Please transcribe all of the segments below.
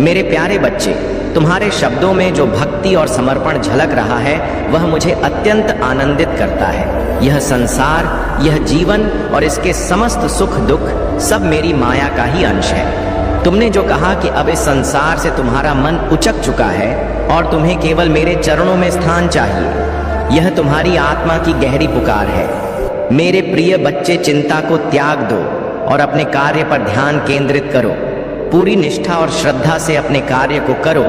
मेरे प्यारे बच्चे, तुम्हारे शब्दों में जो भक्ति और समर्पण झलक रहा है वह मुझे अत्यंत आनंदित करता है। यह संसार, यह जीवन और इसके समस्त सुख दुख सब मेरी माया का ही अंश है। तुमने जो कहा कि अब इस संसार से तुम्हारा मन उचक चुका है और तुम्हें केवल मेरे चरणों में स्थान चाहिए, यह तुम्हारी आत्मा की गहरी पुकार है। मेरे प्रिय बच्चे, चिंता को त्याग दो और अपने कार्य पर ध्यान केंद्रित करो। पूरी निष्ठा और श्रद्धा से अपने कार्य को करो।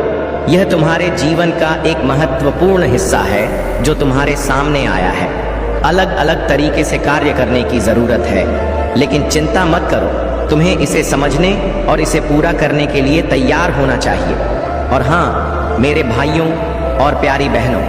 यह तुम्हारे जीवन का एक महत्वपूर्ण हिस्सा है जो तुम्हारे सामने आया है। अलग अलग तरीके से कार्य करने की जरूरत है, लेकिन चिंता मत करो। तुम्हें इसे समझने और इसे पूरा करने के लिए तैयार होना चाहिए। और हाँ, मेरे भाइयों और प्यारी बहनों,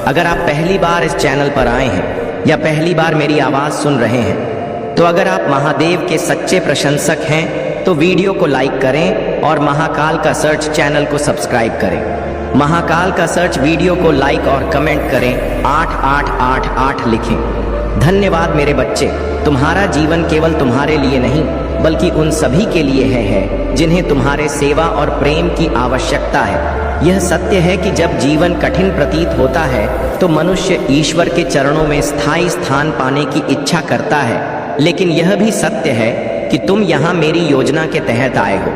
अगर आप पहली बार इस चैनल पर आए हैं या पहली बार मेरी आवाज़ सुन रहे हैं, तो अगर आप महादेव के सच्चे प्रशंसक हैं तो वीडियो को लाइक करें और महाकाल का सर्च चैनल को सब्सक्राइब करें। महाकाल का सर्च वीडियो को लाइक और कमेंट करें, 8888 लिखें। धन्यवाद मेरे बच्चे। तुम्हारा जीवन केवल तुम्हारे लिए नहीं बल्कि उन सभी के लिए है जिन्हें तुम्हारे सेवा और प्रेम की आवश्यकता है। यह सत्य है कि जब जीवन कठिन प्रतीत होता है तो मनुष्य ईश्वर के चरणों में स्थायी स्थान पाने की इच्छा करता है, लेकिन यह भी सत्य है कि तुम यहाँ मेरी योजना के तहत आए हो,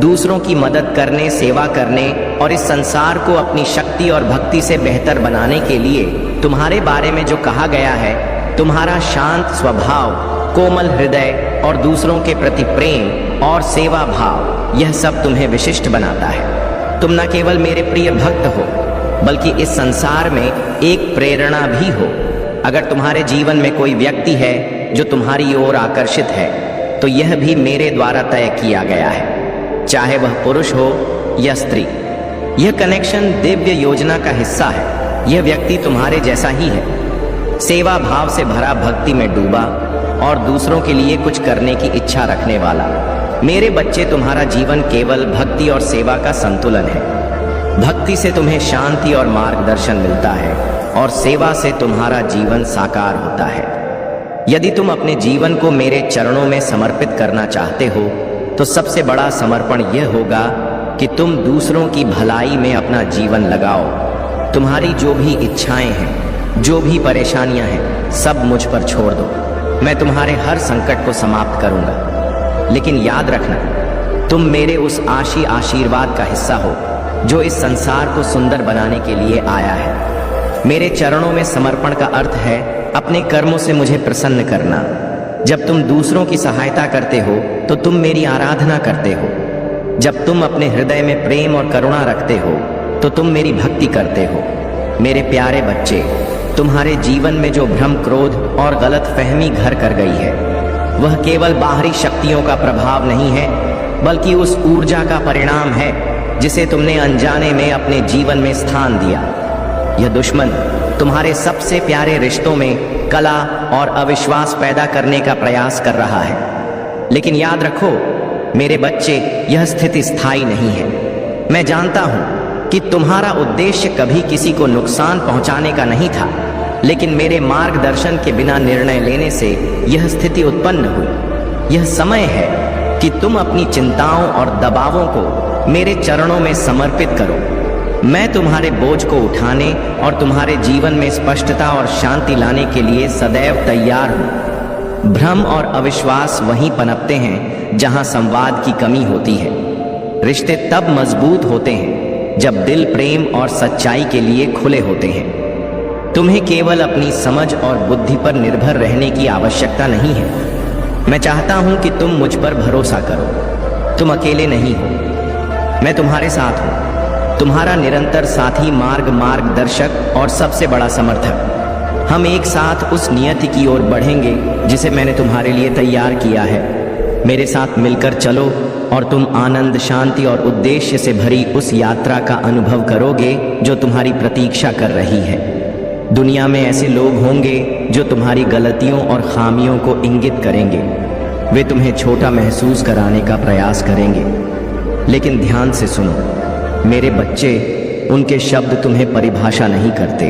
दूसरों की मदद करने, सेवा करने और इस संसार को अपनी शक्ति और भक्ति से बेहतर बनाने के लिए। तुम्हारे बारे में जो कहा गया है, तुम्हारा शांत स्वभाव, कोमल हृदय और दूसरों के प्रति प्रेम और सेवा भाव, यह सब तुम्हें विशिष्ट बनाता है। तुम न केवल मेरे प्रिय भक्त हो बल्कि इस संसार में एक प्रेरणा भी हो। अगर तुम्हारे जीवन में कोई व्यक्ति है जो तुम्हारी ओर आकर्षित है तो यह भी मेरे द्वारा तय किया गया है, चाहे वह पुरुष हो या स्त्री। यह कनेक्शन दिव्य योजना का हिस्सा है। यह व्यक्ति तुम्हारे जैसा ही है, सेवा भाव से भरा, भक्ति में डूबा और दूसरों के लिए कुछ करने की इच्छा रखने वाला। मेरे बच्चे, तुम्हारा जीवन केवल भक्ति और सेवा का संतुलन है। भक्ति से तुम्हें शांति और मार्गदर्शन मिलता है और सेवा से तुम्हारा जीवन साकार होता है। यदि तुम अपने जीवन को मेरे चरणों में समर्पित करना चाहते हो तो सबसे बड़ा समर्पण यह होगा कि तुम दूसरों की भलाई में अपना जीवन लगाओ। तुम्हारी जो भी इच्छाएं हैं, जो भी परेशानियां हैं, सब मुझ पर छोड़ दो। मैं तुम्हारे हर संकट को समाप्त करूंगा। लेकिन याद रखना, तुम मेरे उस आशीर्वाद का हिस्सा हो जो इस संसार को सुंदर बनाने के लिए आया है। मेरे चरणों में समर्पण का अर्थ है अपने कर्मों से मुझे प्रसन्न करना। जब तुम दूसरों की सहायता करते हो तो तुम मेरी आराधना करते हो। जब तुम अपने हृदय में प्रेम और करुणा रखते हो तो तुम मेरी भक्ति करते हो। मेरे प्यारे बच्चे, तुम्हारे जीवन में जो भ्रम, क्रोध और गलत फहमी घर कर गई है, वह केवल बाहरी शक्तियों का प्रभाव नहीं है बल्कि उस ऊर्जा का परिणाम है जिसे तुमने अनजाने में अपने जीवन में स्थान दिया। यह दुश्मन तुम्हारे सबसे प्यारे रिश्तों में कला और अविश्वास पैदा करने का प्रयास कर रहा है। लेकिन याद रखो मेरे बच्चे, यह स्थिति स्थायी नहीं है। मैं जानता हूं कि तुम्हारा उद्देश्य कभी किसी को नुकसान पहुंचाने का नहीं था, लेकिन मेरे मार्गदर्शन के बिना निर्णय लेने से यह स्थिति उत्पन्न हुई। यह समय है कि तुम अपनी चिंताओं और दबावों को मेरे चरणों में समर्पित करो। मैं तुम्हारे बोझ को उठाने और तुम्हारे जीवन में स्पष्टता और शांति लाने के लिए सदैव तैयार हूँ। भ्रम और अविश्वास वहीं पनपते हैं जहाँ संवाद की कमी होती है। रिश्ते तब मजबूत होते हैं जब दिल प्रेम और सच्चाई के लिए खुले होते हैं। तुम्हें केवल अपनी समझ और बुद्धि पर निर्भर रहने की आवश्यकता नहीं है। मैं चाहता हूँ कि तुम मुझ पर भरोसा करो। तुम अकेले नहीं हो, मैं तुम्हारे साथ हूँ, तुम्हारा निरंतर साथी, मार्गदर्शक और सबसे बड़ा समर्थक। हम एक साथ उस नियति की ओर बढ़ेंगे जिसे मैंने तुम्हारे लिए तैयार किया है। मेरे साथ मिलकर चलो और तुम आनंद, शांति और उद्देश्य से भरी उस यात्रा का अनुभव करोगे जो तुम्हारी प्रतीक्षा कर रही है। दुनिया में ऐसे लोग होंगे जो तुम्हारी गलतियों और खामियों को इंगित करेंगे। वे तुम्हें छोटा महसूस कराने का प्रयास करेंगे, लेकिन ध्यान से सुनो मेरे बच्चे, उनके शब्द तुम्हें परिभाषा नहीं करते।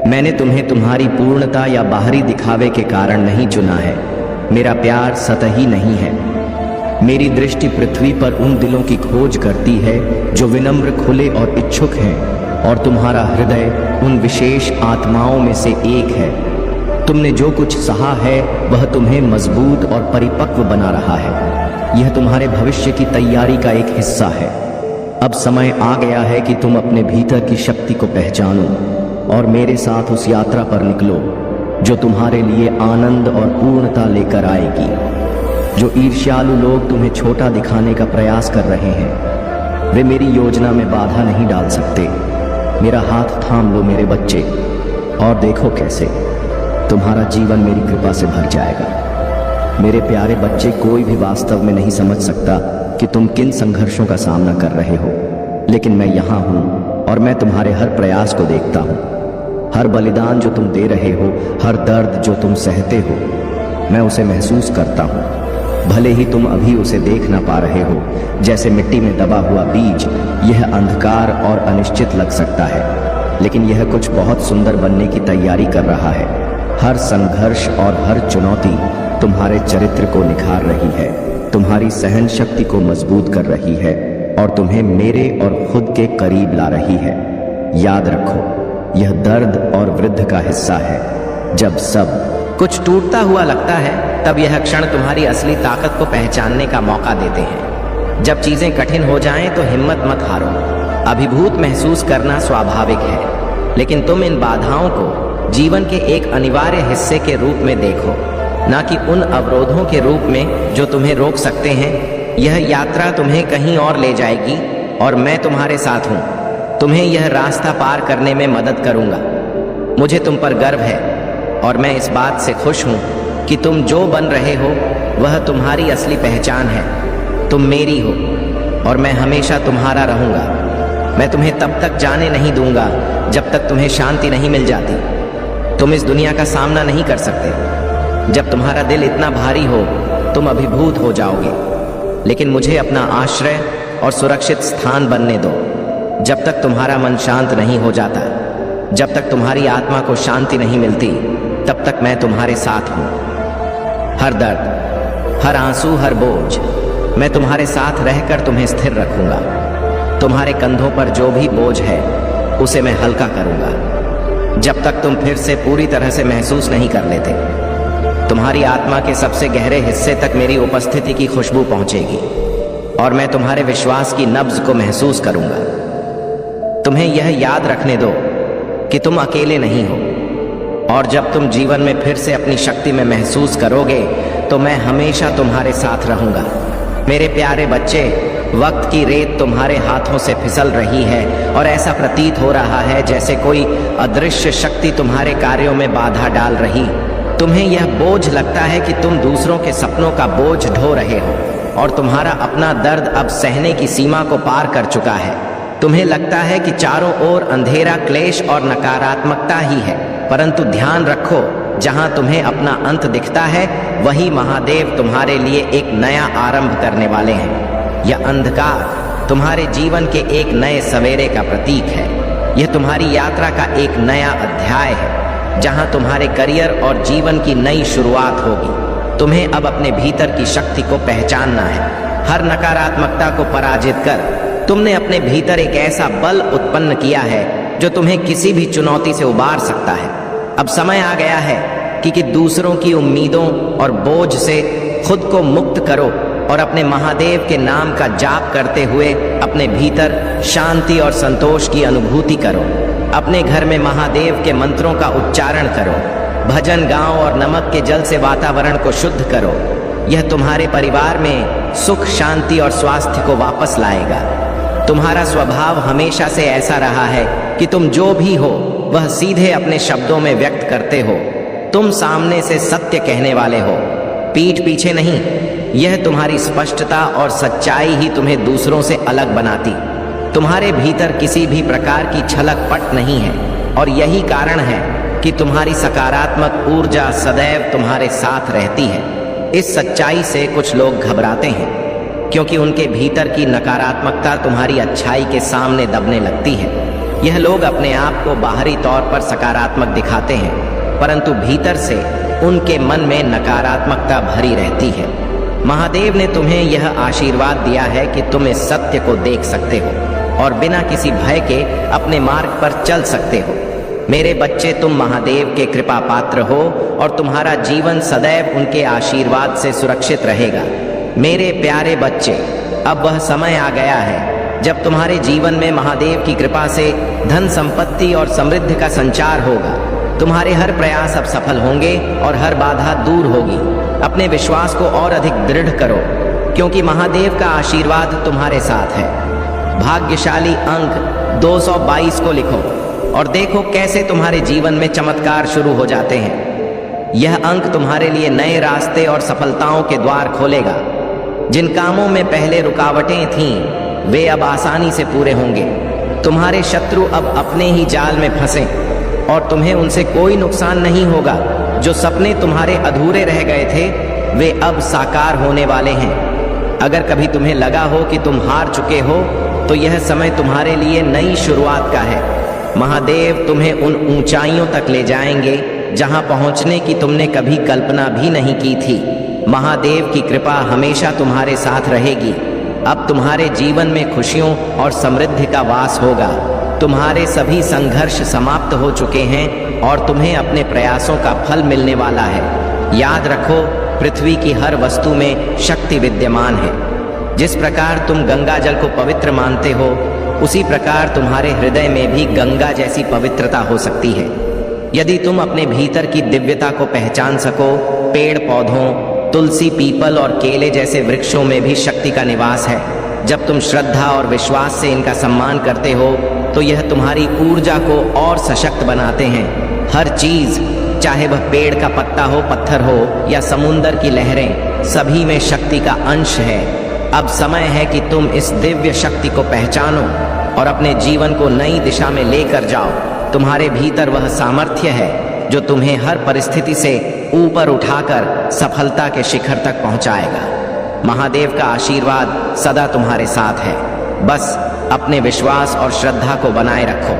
मैंने तुम्हें तुम्हारी पूर्णता या बाहरी दिखावे के कारण नहीं चुना है। मेरा प्यार सतही नहीं है। मेरी दृष्टि पृथ्वी पर उन दिलों की खोज करती है जो विनम्र, खुले और इच्छुक हैं, और तुम्हारा हृदय उन विशेष आत्माओं में से एक है। तुमने जो कुछ सहा है वह तुम्हें मजबूत और परिपक्व बना रहा है। यह तुम्हारे भविष्य की तैयारी का एक हिस्सा है। अब समय आ गया है कि तुम अपने भीतर की शक्ति को पहचानो और मेरे साथ उस यात्रा पर निकलो जो तुम्हारे लिए आनंद और पूर्णता लेकर आएगी। जो ईर्ष्यालु लोग तुम्हें छोटा दिखाने का प्रयास कर रहे हैं, वे मेरी योजना में बाधा नहीं डाल सकते। मेरा हाथ थाम लो मेरे बच्चे, और देखो कैसे तुम्हारा जीवन मेरी कृपा से भर जाएगा। मेरे प्यारे बच्चे, कोई भी वास्तव में नहीं समझ सकता कि तुम किन संघर्षों का सामना कर रहे हो, लेकिन मैं यहाँ हूँ और मैं तुम्हारे हर प्रयास को देखता हूँ। हर बलिदान जो तुम दे रहे हो, हर दर्द जो तुम सहते हो, मैं उसे महसूस करता हूँ। भले ही तुम अभी उसे देख ना पा रहे हो, जैसे मिट्टी में दबा हुआ बीज, यह अंधकार और अनिश्चित लग सकता है, लेकिन यह कुछ बहुत सुंदर बनने की तैयारी कर रहा है। हर संघर्ष और हर चुनौती तुम्हारे चरित्र को निखार रही है, तुम्हारी सहन शक्ति को मजबूत कर रही है और तुम्हें मेरे और खुद के करीब ला रही है। याद रखो, यह दर्द और वृद्ध का हिस्सा है। जब सब कुछ टूटता हुआ लगता है, तब यह क्षण तुम्हारी असली ताकत को पहचानने का मौका देते हैं। जब चीजें कठिन हो जाएं तो हिम्मत मत हारो। अभिभूत महसूस करना स्वाभाविक है, लेकिन तुम इन बाधाओं को जीवन के एक अनिवार्य हिस्से के रूप में देखो, ना कि उन अवरोधों के रूप में जो तुम्हें रोक सकते हैं। यह यात्रा तुम्हें कहीं और ले जाएगी और मैं तुम्हारे साथ हूँ। तुम्हें यह रास्ता पार करने में मदद करूँगा। मुझे तुम पर गर्व है और मैं इस बात से खुश हूँ कि तुम जो बन रहे हो वह तुम्हारी असली पहचान है। तुम मेरी हो और मैं हमेशा तुम्हारा रहूँगा। मैं तुम्हें तब तक जाने नहीं दूंगा जब तक तुम्हें शांति नहीं मिल जाती। तुम इस दुनिया का सामना नहीं कर सकते। जब तुम्हारा दिल इतना भारी हो, तुम अभिभूत हो जाओगे, लेकिन मुझे अपना आश्रय और सुरक्षित स्थान बनने दो। जब तक तुम्हारा मन शांत नहीं हो जाता, जब तक तुम्हारी आत्मा को शांति नहीं मिलती, तब तक मैं तुम्हारे साथ हूँ। हर दर्द, हर आंसू, हर बोझ, मैं तुम्हारे साथ रहकर तुम्हें स्थिर रखूंगा। तुम्हारे कंधों पर जो भी बोझ है उसे मैं हल्का करूंगा, जब तक तुम फिर से पूरी तरह से महसूस नहीं कर लेते। तुम्हारी आत्मा के सबसे गहरे हिस्से तक मेरी उपस्थिति की खुशबू पहुंचेगी और मैं तुम्हारे विश्वास की नब्ज को महसूस करूंगा। तुम्हें यह याद रखने दो कि तुम अकेले नहीं हो, और जब तुम जीवन में फिर से अपनी शक्ति में महसूस करोगे तो मैं हमेशा तुम्हारे साथ रहूंगा। मेरे प्यारे बच्चे, वक्त की रेत तुम्हारे हाथों से फिसल रही है और ऐसा प्रतीत हो रहा है जैसे कोई अदृश्य शक्ति तुम्हारे कार्यों में बाधा डाल रही। तुम्हें यह बोझ लगता है कि तुम दूसरों के सपनों का बोझ ढो रहे हो और तुम्हारा अपना दर्द अब सहने की सीमा को पार कर चुका है। तुम्हें लगता है कि चारों ओर अंधेरा, क्लेश और नकारात्मकता ही है, परंतु ध्यान रखो, जहां तुम्हें अपना अंत दिखता है वही महादेव तुम्हारे लिए एक नया आरंभ करने वाले हैं। यह अंधकार तुम्हारे जीवन के एक नए सवेरे का प्रतीक है। यह तुम्हारी यात्रा का एक नया अध्याय है, जहां तुम्हारे करियर और जीवन की नई शुरुआत होगी। तुम्हें अब अपने भीतर की शक्ति को पहचानना है। हर नकारात्मकता को पराजित कर तुमने अपने भीतर एक ऐसा बल उत्पन्न किया है जो तुम्हें किसी भी चुनौती से उबार सकता है। अब समय आ गया है कि दूसरों की उम्मीदों और बोझ से खुद को मुक्त करो और अपने महादेव के नाम का जाप करते हुए अपने भीतर शांति और संतोष की अनुभूति करो। अपने घर में महादेव के मंत्रों का उच्चारण करो, भजन गाओ और नमक के जल से वातावरण को शुद्ध करो। यह तुम्हारे परिवार में सुख, शांति और स्वास्थ्य को वापस लाएगा। तुम्हारा स्वभाव हमेशा से ऐसा रहा है कि तुम जो भी हो वह सीधे अपने शब्दों में व्यक्त करते हो। तुम सामने से सत्य कहने वाले हो, पीठ पीछे नहीं। यह तुम्हारी स्पष्टता और सच्चाई ही तुम्हें दूसरों से अलग बनाती। तुम्हारे भीतर किसी भी प्रकार की छलक पट नहीं है और यही कारण है कि तुम्हारी सकारात्मक ऊर्जा सदैव तुम्हारे साथ रहती है। इस सच्चाई से कुछ लोग घबराते हैं क्योंकि उनके भीतर की नकारात्मकता तुम्हारी अच्छाई के सामने दबने लगती है। यह लोग अपने आप को बाहरी तौर पर सकारात्मक दिखाते हैं, परंतु भीतर से उनके मन में नकारात्मकता भरी रहती है। महादेव ने तुम्हें यह आशीर्वाद दिया है कि तुम इस सत्य को देख सकते हो और बिना किसी भय के अपने मार्ग पर चल सकते हो। मेरे बच्चे, तुम महादेव के कृपा पात्र हो और तुम्हारा जीवन सदैव उनके आशीर्वाद से सुरक्षित रहेगा। मेरे प्यारे बच्चे, अब वह समय आ गया है जब तुम्हारे जीवन में महादेव की कृपा से धन संपत्ति और समृद्धि का संचार होगा। तुम्हारे हर प्रयास अब सफल होंगे और हर बाधा दूर होगी। अपने विश्वास को और अधिक दृढ़ करो, क्योंकि महादेव का आशीर्वाद तुम्हारे साथ है। भाग्यशाली अंक 222 को लिखो और देखो कैसे तुम्हारे जीवन में चमत्कार शुरू हो जाते हैं। यह अंक तुम्हारे लिए नए रास्ते और सफलताओं के द्वार खोलेगा। जिन कामों में पहले रुकावटें थीं, वे अब आसानी से पूरे होंगे। तुम्हारे शत्रु अब अपने ही जाल में फंसे और तुम्हें उनसे कोई नुकसान नहीं होगा। जो सपने तुम्हारे अधूरे रह गए थे, वे अब साकार होने वाले हैं। अगर कभी तुम्हें लगा हो कि तुम हार चुके हो, तो यह समय तुम्हारे लिए नई शुरुआत का है। महादेव तुम्हें उन ऊंचाइयों तक ले जाएंगे जहां पहुंचने की तुमने कभी कल्पना भी नहीं की थी। महादेव की कृपा हमेशा तुम्हारे साथ रहेगी। अब तुम्हारे जीवन में खुशियों और समृद्धि का वास होगा। तुम्हारे सभी संघर्ष समाप्त हो चुके हैं और तुम्हें अपने प्रयासों का फल मिलने वाला है। याद रखो, पृथ्वी की हर वस्तु में शक्ति विद्यमान है। जिस प्रकार तुम गंगा जल को पवित्र मानते हो, उसी प्रकार तुम्हारे हृदय में भी गंगा जैसी पवित्रता हो सकती है। यदि तुम अपने भीतर की दिव्यता को पहचान सको, पेड़ पौधों, तुलसी, पीपल और केले जैसे वृक्षों में भी शक्ति का निवास है। जब तुम श्रद्धा और विश्वास से इनका सम्मान करते हो, तो यह तुम्हारी ऊर्जा को और सशक्त बनाते हैं। हर चीज, चाहे वह पेड़ का पत्ता हो, पत्थर हो या समुंदर की लहरें, सभी में शक्ति का अंश है। अब समय है कि तुम इस दिव्य शक्ति को पहचानो और अपने जीवन को नई दिशा में लेकर जाओ। तुम्हारे भीतर वह सामर्थ्य है जो तुम्हें हर परिस्थिति से ऊपर उठाकर सफलता के शिखर तक पहुंचाएगा। महादेव का आशीर्वाद सदा तुम्हारे साथ है। बस अपने विश्वास और श्रद्धा को बनाए रखो।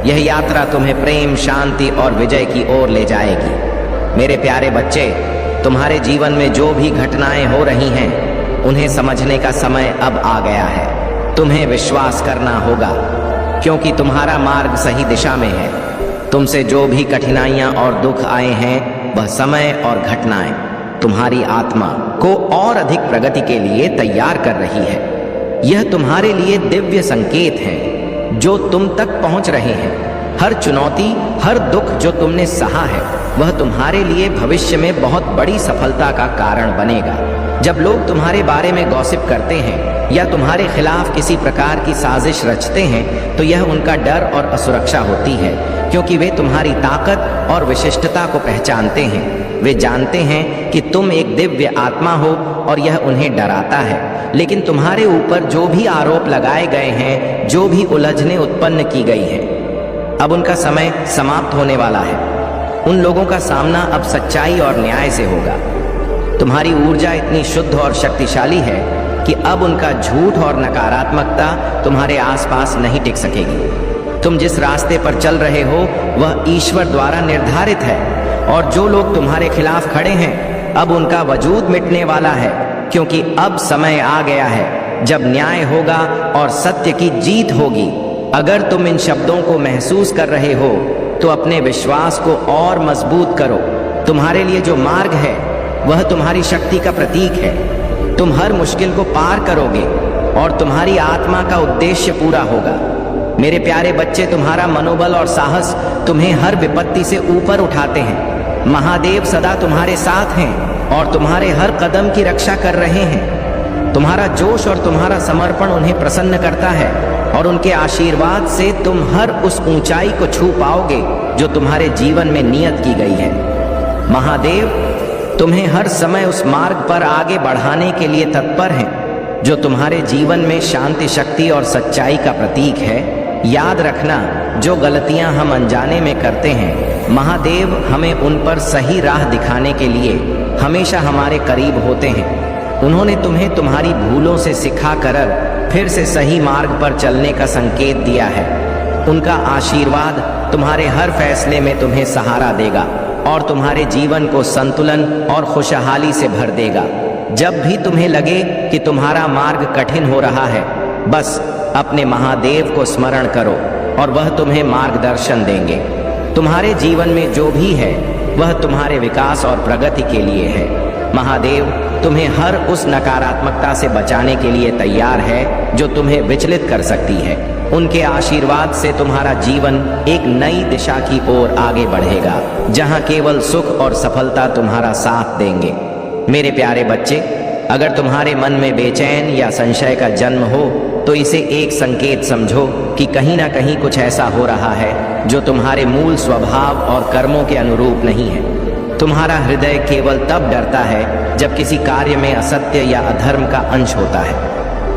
यह यात्रा तुम्हें प्रेम, शांति और विजय की ओर ले जाएगी। मेरे प्यारे बच्चे, तुम्हारे जीवन में जो भी घटनाएं हो रही हैं, उन्हें समझने का समय अब आ गया है। तुम्हें विश्वास करना होगा, क्योंकि तुम्हारा मार्ग सही दिशा में है। तुमसे जो भी कठिनाइयां और दुख आए हैं, वह समय और घटनाएं तुम्हारी आत्मा को और अधिक प्रगति के लिए तैयार कर रही है। यह तुम्हारे लिए दिव्य संकेत हैं जो तुम तक पहुंच रहे हैं। हर चुनौती, हर दुख जो तुमने सहा है, वह तुम्हारे लिए भविष्य में बहुत बड़ी सफलता का कारण बनेगा। जब लोग तुम्हारे बारे में गॉसिप करते हैं या तुम्हारे खिलाफ किसी प्रकार की साजिश रचते हैं, तो यह उनका डर और असुरक्षा होती है, क्योंकि वे तुम्हारी ताकत और विशिष्टता को पहचानते हैं। वे जानते हैं कि तुम एक दिव्य आत्मा हो और यह उन्हें डराता है। लेकिन तुम्हारे ऊपर जो भी आरोप लगाए गए हैं, जो भी उलझनें उत्पन्न की गई हैं, अब उनका समय समाप्त होने वाला है। उन लोगों का सामना अब सच्चाई और न्याय से होगा। तुम्हारी ऊर्जा इतनी शुद्ध और शक्तिशाली है कि अब उनका झूठ और नकारात्मकता तुम्हारे आसपास नहीं टिक सकेगी। तुम जिस रास्ते पर चल रहे हो, वह ईश्वर द्वारा निर्धारित है, और जो लोग तुम्हारे खिलाफ खड़े हैं, अब उनका वजूद मिटने वाला है, क्योंकि अब समय आ गया है जब न्याय होगा और सत्य की जीत होगी। अगर तुम इन शब्दों को महसूस कर रहे हो, तो अपने विश्वास को और मजबूत करो। तुम्हारे लिए जो मार्ग है, वह तुम्हारी शक्ति का प्रतीक है। तुम हर मुश्किल को पार करोगे और तुम्हारी आत्मा का उद्देश्य पूरा होगा। मेरे प्यारे बच्चे, तुम्हारा मनोबल और साहस तुम्हें हर विपत्ति से ऊपर उठाते हैं। महादेव सदा तुम्हारे साथ हैं और तुम्हारे हर कदम की रक्षा कर रहे हैं। तुम्हारा जोश और तुम्हारा समर्पण उन्हें प्रसन्न करता है, और उनके आशीर्वाद से तुम हर उस ऊंचाई को छू पाओगे जो तुम्हारे जीवन में नियत की गई है। महादेव तुम्हें हर समय उस मार्ग पर आगे बढ़ाने के लिए तत्पर हैं जो तुम्हारे जीवन में शांति, शक्ति और सच्चाई का प्रतीक है। याद रखना, जो गलतियां हम अनजाने में करते हैं, महादेव हमें उन पर सही राह दिखाने के लिए हमेशा हमारे करीब होते हैं। उन्होंने तुम्हें तुम्हारी भूलों से सिखा कर फिर से सही मार्ग पर चलने का संकेत दिया है। उनका आशीर्वाद तुम्हारे हर फैसले में तुम्हें सहारा देगा और तुम्हारे जीवन को संतुलन और खुशहाली से भर देगा। जब भी तुम्हें लगे कि तुम्हारा मार्ग कठिन हो रहा है, बस अपने महादेव को स्मरण करो और वह तुम्हें मार्गदर्शन देंगे। तुम्हारे जीवन में जो भी है वह तुम्हारे विकास और प्रगति के लिए है। महादेव तुम्हें हर उस नकारात्मकता से बचाने के लिए तैयार है जो तुम्हें विचलित कर सकती है। उनके आशीर्वाद से तुम्हारा जीवन एक नई दिशा की ओर आगे बढ़ेगा, जहां केवल सुख और सफलता तुम्हारा साथ देंगे। मेरे प्यारे बच्चे, अगर तुम्हारे मन में बेचैन या संशय का जन्म हो तो इसे एक संकेत समझो कि कहीं ना कहीं कुछ ऐसा हो रहा है जो तुम्हारे मूल स्वभाव और कर्मों के अनुरूप नहीं है। तुम्हारा हृदय केवल तब डरता है जब किसी कार्य में असत्य या अधर्म का अंश होता है।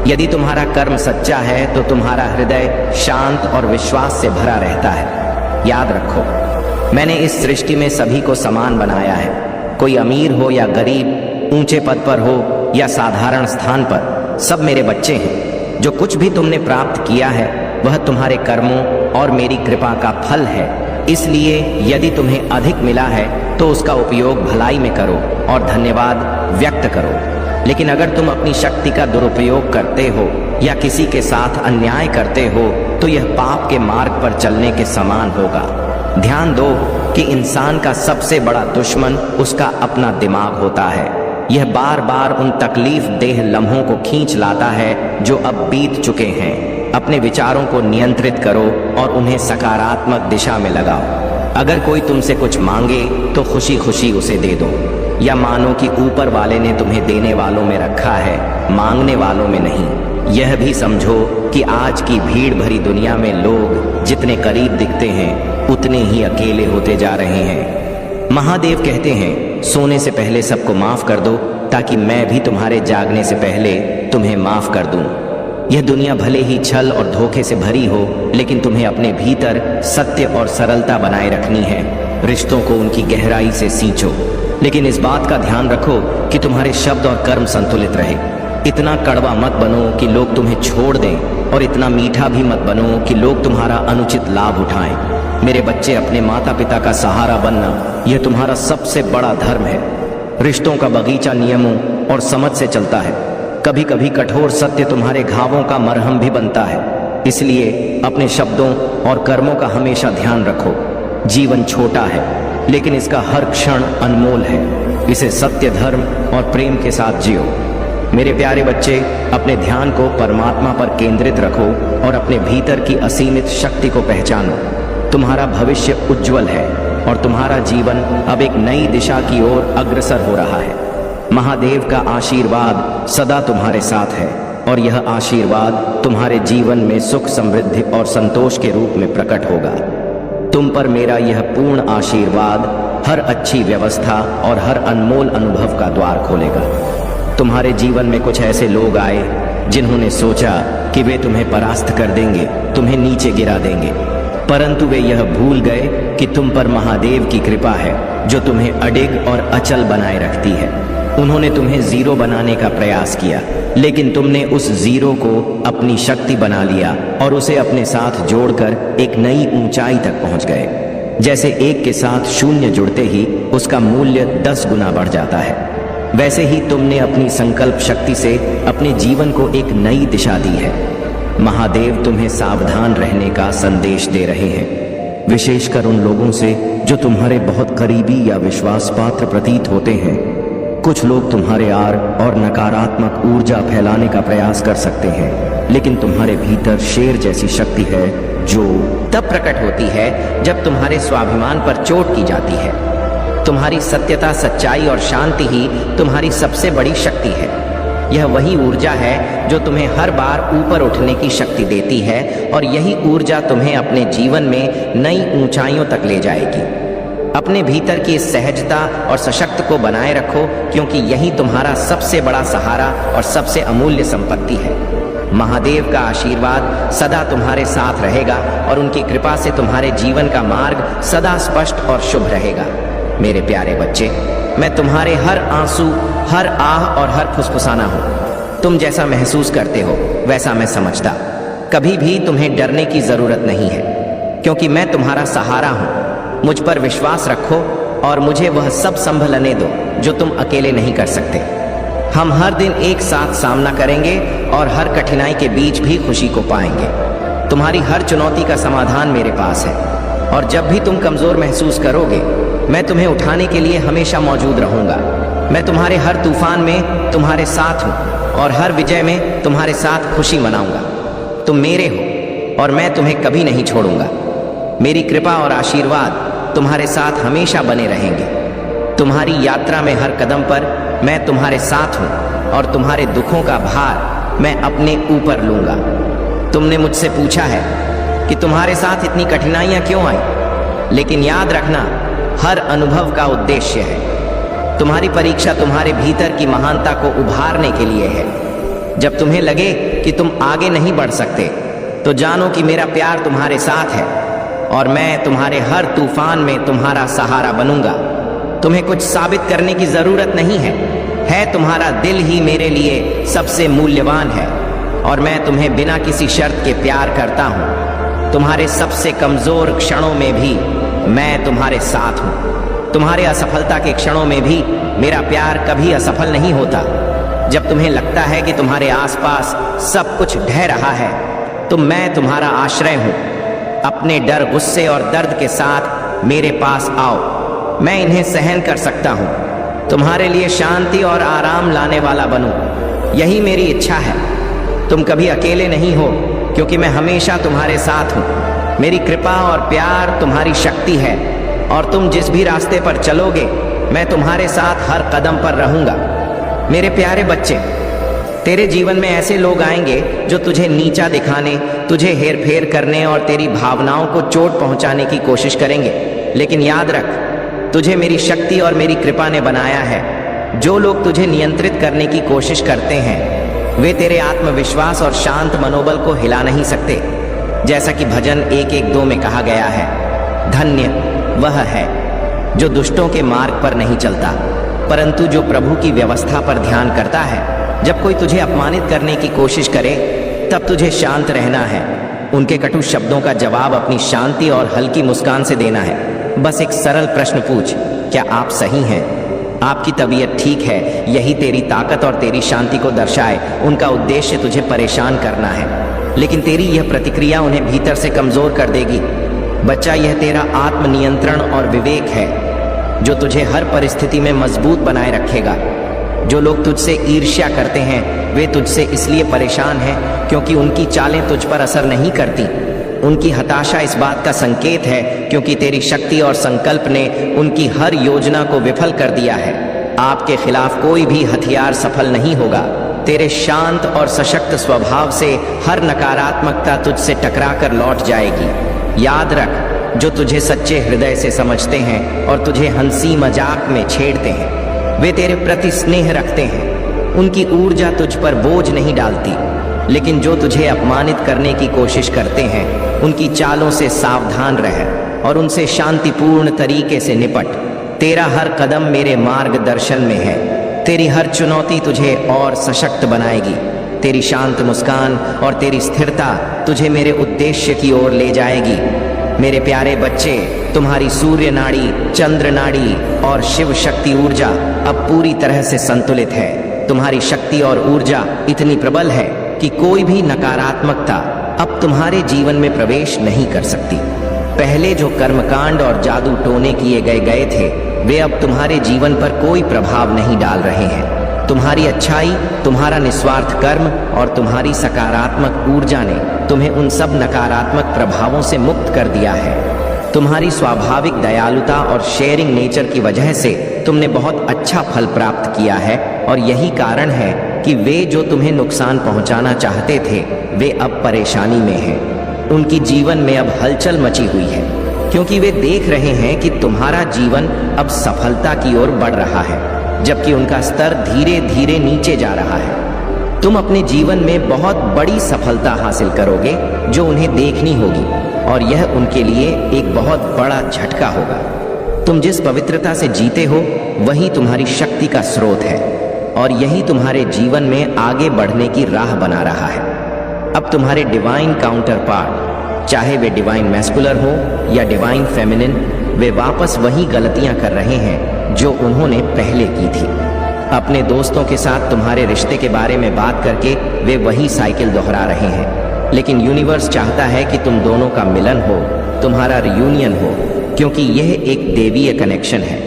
यदि तुम्हारा कर्म सच्चा है तो तुम्हारा हृदय शांत और विश्वास से भरा रहता है। याद रखो, मैंने इस सृष्टि में सभी को समान बनाया है। कोई अमीर हो या गरीब, ऊंचे पद पर हो या साधारण स्थान पर, सब मेरे बच्चे हैं। जो कुछ भी तुमने प्राप्त किया है वह तुम्हारे कर्मों और मेरी कृपा का फल है। इसलिए यदि तुम्हें अधिक मिला है तो उसका उपयोग भलाई में करो और धन्यवाद व्यक्त करो। लेकिन अगर तुम अपनी शक्ति का दुरुपयोग करते हो या किसी के साथ अन्याय करते हो तो यह पाप के मार्ग पर चलने के समान होगा। ध्यान दो कि इंसान का सबसे बड़ा दुश्मन उसका अपना दिमाग होता है। यह बार बार उन तकलीफ देह लम्हों को खींच लाता है जो अब बीत चुके हैं। अपने विचारों को नियंत्रित करो और उन्हें सकारात्मक दिशा में लगाओ। अगर कोई तुमसे कुछ मांगे तो खुशी खुशी उसे दे दो, या मानो कि ऊपर वाले ने तुम्हें देने वालों में रखा है, मांगने वालों में नहीं। यह भी समझो कि आज की भीड़ भरी दुनिया में लोग जितने करीब दिखते हैं उतने ही अकेले होते जा रहे हैं। महादेव कहते हैं, सोने से पहले सबको माफ कर दो ताकि मैं भी तुम्हारे जागने से पहले तुम्हें माफ कर दूं। यह दुनिया भले ही छल और धोखे से भरी हो, लेकिन तुम्हें अपने भीतर सत्य और सरलता बनाए रखनी है। रिश्तों को उनकी गहराई से सींचो, लेकिन इस बात का ध्यान रखो कि तुम्हारे शब्द और कर्म संतुलित रहे। इतना कड़वा मत बनो कि लोग तुम्हें छोड़ दें और इतना मीठा भी मत बनो कि लोग तुम्हारा अनुचित लाभ उठाएं। मेरे बच्चे, अपने माता पिता का सहारा बनना यह तुम्हारा सबसे बड़ा धर्म है। रिश्तों का बगीचा नियमों और समझ से चलता है। कभी कभी कठोर सत्य तुम्हारे घावों का मरहम भी बनता है। इसलिए अपने शब्दों और कर्मों का हमेशा ध्यान रखो। जीवन छोटा है, लेकिन इसका हर क्षण अनमोल है। इसे सत्य, धर्म और प्रेम के साथ जियो। मेरे प्यारे बच्चे, अपने ध्यान को परमात्मा पर केंद्रित रखो और अपने भीतर की असीमित शक्ति को पहचानो। तुम्हारा भविष्य उज्जवल है और तुम्हारा जीवन अब एक नई दिशा की ओर अग्रसर हो रहा है। महादेव का आशीर्वाद सदा तुम्हारे साथ है और यह आशीर्वाद तुम्हारे जीवन में सुख, समृद्धि और संतोष के रूप में प्रकट होगा। तुम पर मेरा यह पूर्ण आशीर्वाद हर अच्छी व्यवस्था और हर अनमोल अनुभव का द्वार खोलेगा। तुम्हारे जीवन में कुछ ऐसे लोग आए जिन्होंने सोचा कि वे तुम्हें परास्त कर देंगे, तुम्हें नीचे गिरा देंगे, परंतु वे यह भूल गए कि तुम पर महादेव की कृपा है जो तुम्हें अडिग और अचल बनाए रखती है। उन्होंने तुम्हें जीरो बनाने का प्रयास किया, लेकिन तुमने उस जीरो को अपनी शक्ति बना लिया और उसे अपने साथ जोड़कर एक नई ऊंचाई तक पहुंच गए। जैसे एक के साथ शून्य जुड़ते ही उसका मूल्य 10 गुना बढ़ जाता है, वैसे ही तुमने अपनी संकल्प शक्ति से अपने जीवन को एक नई दिशा दी है। महादेव तुम्हें सावधान रहने का संदेश दे रहे हैं, विशेषकर उन लोगों से जो तुम्हारे बहुत करीबी या विश्वास पात्र प्रतीत होते हैं। कुछ लोग तुम्हारे आर और नकारात्मक ऊर्जा फैलाने का प्रयास कर सकते हैं, लेकिन तुम्हारे भीतर शेर जैसी शक्ति है जो तब प्रकट होती है जब तुम्हारे स्वाभिमान पर चोट की जाती है। तुम्हारी सत्यता, सच्चाई और शांति ही तुम्हारी सबसे बड़ी शक्ति है। यह वही ऊर्जा है जो तुम्हें हर बार ऊपर उठने की शक्ति देती है और यही ऊर्जा तुम्हें अपने जीवन में नई ऊंचाइयों तक ले जाएगी। अपने भीतर की इस सहजता और सशक्त को बनाए रखो, क्योंकि यही तुम्हारा सबसे बड़ा सहारा और सबसे अमूल्य संपत्ति है। महादेव का आशीर्वाद सदा तुम्हारे साथ रहेगा और उनकी कृपा से तुम्हारे जीवन का मार्ग सदा स्पष्ट और शुभ रहेगा। मेरे प्यारे बच्चे, मैं तुम्हारे हर आंसू, हर आह और हर फुसफुसाना हूँ। तुम जैसा महसूस करते हो वैसा मैं समझता। कभी भी तुम्हें डरने की जरूरत नहीं है, क्योंकि मैं तुम्हारा सहारा हूँ। मुझ पर विश्वास रखो और मुझे वह सब संभलने दो जो तुम अकेले नहीं कर सकते। हम हर दिन एक साथ सामना करेंगे और हर कठिनाई के बीच भी खुशी को पाएंगे। तुम्हारी हर चुनौती का समाधान मेरे पास है, और जब भी तुम कमजोर महसूस करोगे, मैं तुम्हें उठाने के लिए हमेशा मौजूद रहूंगा। मैं तुम्हारे हर तूफान में तुम्हारे साथ हूँ, और हर विजय में तुम्हारे साथ खुशी मनाऊंगा। तुम मेरे हो और मैं तुम्हें कभी नहीं छोड़ूंगा। मेरी कृपा और आशीर्वाद तुम्हारे साथ हमेशा बने रहेंगे। तुम्हारी यात्रा में हर कदम पर मैं तुम्हारे साथ हूँ, और तुम्हारे दुखों का भार मैं अपने ऊपर लूंगा। तुमने मुझसे पूछा है कि तुम्हारे साथ इतनी कठिनाइयां क्यों आई, लेकिन याद रखना, हर अनुभव का उद्देश्य है। तुम्हारी परीक्षा तुम्हारे भीतर की महानता को उभारने के लिए है। जब तुम्हें लगे कि तुम आगे नहीं बढ़ सकते, तो जानो कि मेरा प्यार तुम्हारे साथ है, और मैं तुम्हारे हर तूफान में तुम्हारा सहारा बनूंगा। तुम्हें कुछ साबित करने की जरूरत नहीं है तुम्हारा दिल ही मेरे लिए सबसे मूल्यवान है, और मैं तुम्हें बिना किसी शर्त के प्यार करता हूँ। तुम्हारे सबसे कमजोर क्षणों में भी मैं तुम्हारे साथ हूँ। तुम्हारे असफलता के क्षणों में भी मेरा प्यार कभी असफल नहीं होता। जब तुम्हें लगता है कि तुम्हारे आसपास सब कुछ ढह रहा है, तो मैं तुम्हारा आश्रय हूँ। अपने डर, गुस्से और दर्द के साथ मेरे पास आओ। मैं इन्हें सहन कर सकता हूँ। तुम्हारे लिए शांति और आराम लाने वाला बनूं, यही मेरी इच्छा है। तुम कभी अकेले नहीं हो, क्योंकि मैं हमेशा तुम्हारे साथ हूँ। मेरी कृपा और प्यार तुम्हारी शक्ति है, और तुम जिस भी रास्ते पर चलोगे, मैं तुम्हारे साथ हर कदम पर रहूंगा। मेरे प्यारे बच्चे, तेरे जीवन में ऐसे लोग आएंगे जो तुझे नीचा दिखाने, तुझे हेर फेर करने और तेरी भावनाओं को चोट पहुंचाने की कोशिश करेंगे। लेकिन याद रख, तुझे मेरी शक्ति और मेरी कृपा ने बनाया है। जो लोग तुझे नियंत्रित करने की कोशिश करते हैं, वे तेरे आत्मविश्वास और शांत मनोबल को हिला नहीं सकते। जैसा कि भजन 112 में कहा गया है, धन्य वह है जो दुष्टों के मार्ग पर नहीं चलता, परंतु जो प्रभु की व्यवस्था पर ध्यान करता है। जब कोई तुझे अपमानित करने की कोशिश करे, तब तुझे शांत रहना है। उनके कटु शब्दों का जवाब अपनी शांति और हल्की मुस्कान से देना है। बस एक सरल प्रश्न पूछ, क्या आप सही हैं? आपकी तबीयत ठीक है? यही तेरी ताकत और तेरी शांति को दर्शाए। उनका उद्देश्य तुझे परेशान करना है, लेकिन तेरी यह प्रतिक्रिया उन्हें भीतर से कमजोर कर देगी। बच्चा, यह तेरा आत्मनियंत्रण और विवेक है जो तुझे हर परिस्थिति में मजबूत बनाए रखेगा। जो लोग तुझसे ईर्ष्या करते हैं, वे तुझसे इसलिए परेशान हैं क्योंकि उनकी चालें तुझ पर असर नहीं करती। उनकी हताशा इस बात का संकेत है क्योंकि तेरी शक्ति और संकल्प ने उनकी हर योजना को विफल कर दिया है। आपके खिलाफ कोई भी हथियार सफल नहीं होगा। तेरे शांत और सशक्त स्वभाव से हर नकारात्मकता तुझसे टकराकर लौट जाएगी। याद रख, जो तुझे सच्चे हृदय से समझते हैं और तुझे हंसी मजाक में छेड़ते हैं, वे तेरे प्रति स्नेह रखते हैं। उनकी ऊर्जा तुझ पर बोझ नहीं डालती। लेकिन जो तुझे अपमानित करने की कोशिश करते हैं, उनकी चालों से सावधान रह और उनसे शांतिपूर्ण तरीके से निपट। तेरा हर कदम मेरे मार्गदर्शन में है। तेरी हर चुनौती तुझे और सशक्त बनाएगी। तेरी शांत मुस्कान और तेरी स्थिरता तुझे मेरे उद्देश्य की ओर ले जाएगी। मेरे प्यारे बच्चे, तुम्हारी सूर्य नाड़ी, चंद्र नाड़ी और शिव शक्ति ऊर्जा अब पूरी तरह से संतुलित है। तुम्हारी शक्ति और ऊर्जा इतनी प्रबल है कि कोई भी नकारात्मकता अब तुम्हारे जीवन में प्रवेश नहीं कर सकती। पहले जो कर्मकांड और जादू टोने किए गए थे, वे अब तुम्हारे जीवन पर कोई प्रभाव नहीं डाल रहे हैं। तुम्हारी अच्छाई, तुम्हारा निस्वार्थ कर्म और तुम्हारी सकारात्मक ऊर्जा ने तुम्हें उन सब नकारात्मक प्रभावों से मुक्त कर दिया है। तुम्हारी स्वाभाविक दयालुता और शेयरिंग नेचर की वजह से तुमने बहुत अच्छा फल प्राप्त किया है, और यही कारण है कि वे जो तुम्हें नुकसान पहुंचाना चाहते थे, वे अब परेशानी में हैं। उनकी जीवन में अब हलचल मची हुई है, क्योंकि वे देख रहे हैं कि तुम्हारा जीवन अब सफलता की ओर बढ़ रहा है, जबकि उनका स्तर धीरे धीरे नीचे जा रहा है। तुम अपने जीवन में बहुत बड़ी सफलता हासिल करोगे जो उन्हें देखनी होगी, और यह उनके लिए एक बहुत बड़ा झटका होगा। तुम जिस पवित्रता से जीते हो, वही तुम्हारी शक्ति का स्रोत है, और यही तुम्हारे जीवन में आगे बढ़ने की राह बना रहा है। अब तुम्हारे डिवाइन काउंटर पार्ट, चाहे वे डिवाइन मैस्कुलर हो या डिवाइन फेमिनिन, वे वापस वही गलतियां कर रहे हैं जो उन्होंने पहले की थी। अपने दोस्तों के साथ तुम्हारे रिश्ते के बारे में बात करके वे वही साइकिल दोहरा रहे हैं। लेकिन यूनिवर्स चाहता है कि तुम दोनों का मिलन हो, तुम्हारा रियूनियन हो, क्योंकि यह एक देवीय कनेक्शन है।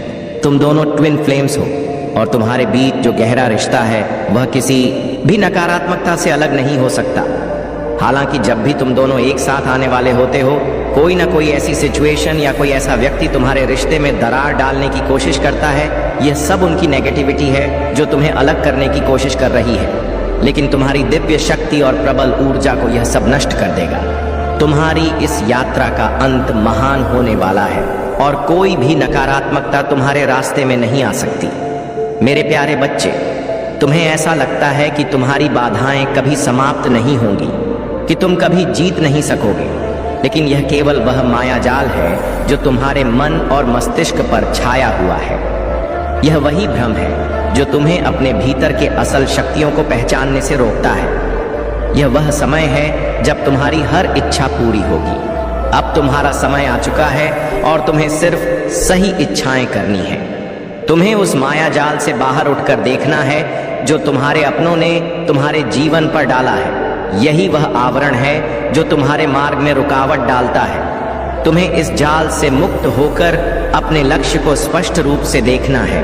तुम दोनों ट्विन फ्लेम्स हो और तुम्हारे बीच जो गहरा रिश्ता है वह किसी भी नकारात्मकता से अलग नहीं हो सकता। हालांकि जब भी तुम दोनों एक साथ आने वाले होते हो, कोई ना कोई ऐसी सिचुएशन या कोई ऐसा व्यक्ति तुम्हारे रिश्ते में दरार डालने की कोशिश करता है। यह सब उनकी नेगेटिविटी है जो तुम्हें अलग करने की कोशिश कर रही है। लेकिन तुम्हारी दिव्य शक्ति और प्रबल ऊर्जा को यह सब नष्ट कर देगा। तुम्हारी इस यात्रा का अंत महान होने वाला है और कोई भी नकारात्मकता तुम्हारे रास्ते में नहीं आ सकती। मेरे प्यारे बच्चे, तुम्हें ऐसा लगता है कि तुम्हारी बाधाएं कभी समाप्त नहीं होंगी, कि तुम कभी जीत नहीं सकोगे, लेकिन यह केवल वह मायाजाल है जो तुम्हारे मन और मस्तिष्क पर छाया हुआ है। यह वही भ्रम है जो तुम्हें अपने भीतर के असल शक्तियों को पहचानने से रोकता है। यह वह समय है जब तुम्हारी हर इच्छा पूरी होगी। अब तुम्हारा समय आ चुका है और तुम्हें सिर्फ सही इच्छाएं करनी है। तुम्हें उस मायाजाल से बाहर उठकर देखना है जो तुम्हारे अपनों ने तुम्हारे जीवन पर डाला है। यही वह आवरण है जो तुम्हारे मार्ग में रुकावट डालता है। तुम्हें इस जाल से मुक्त होकर अपने लक्ष्य को स्पष्ट रूप से देखना है।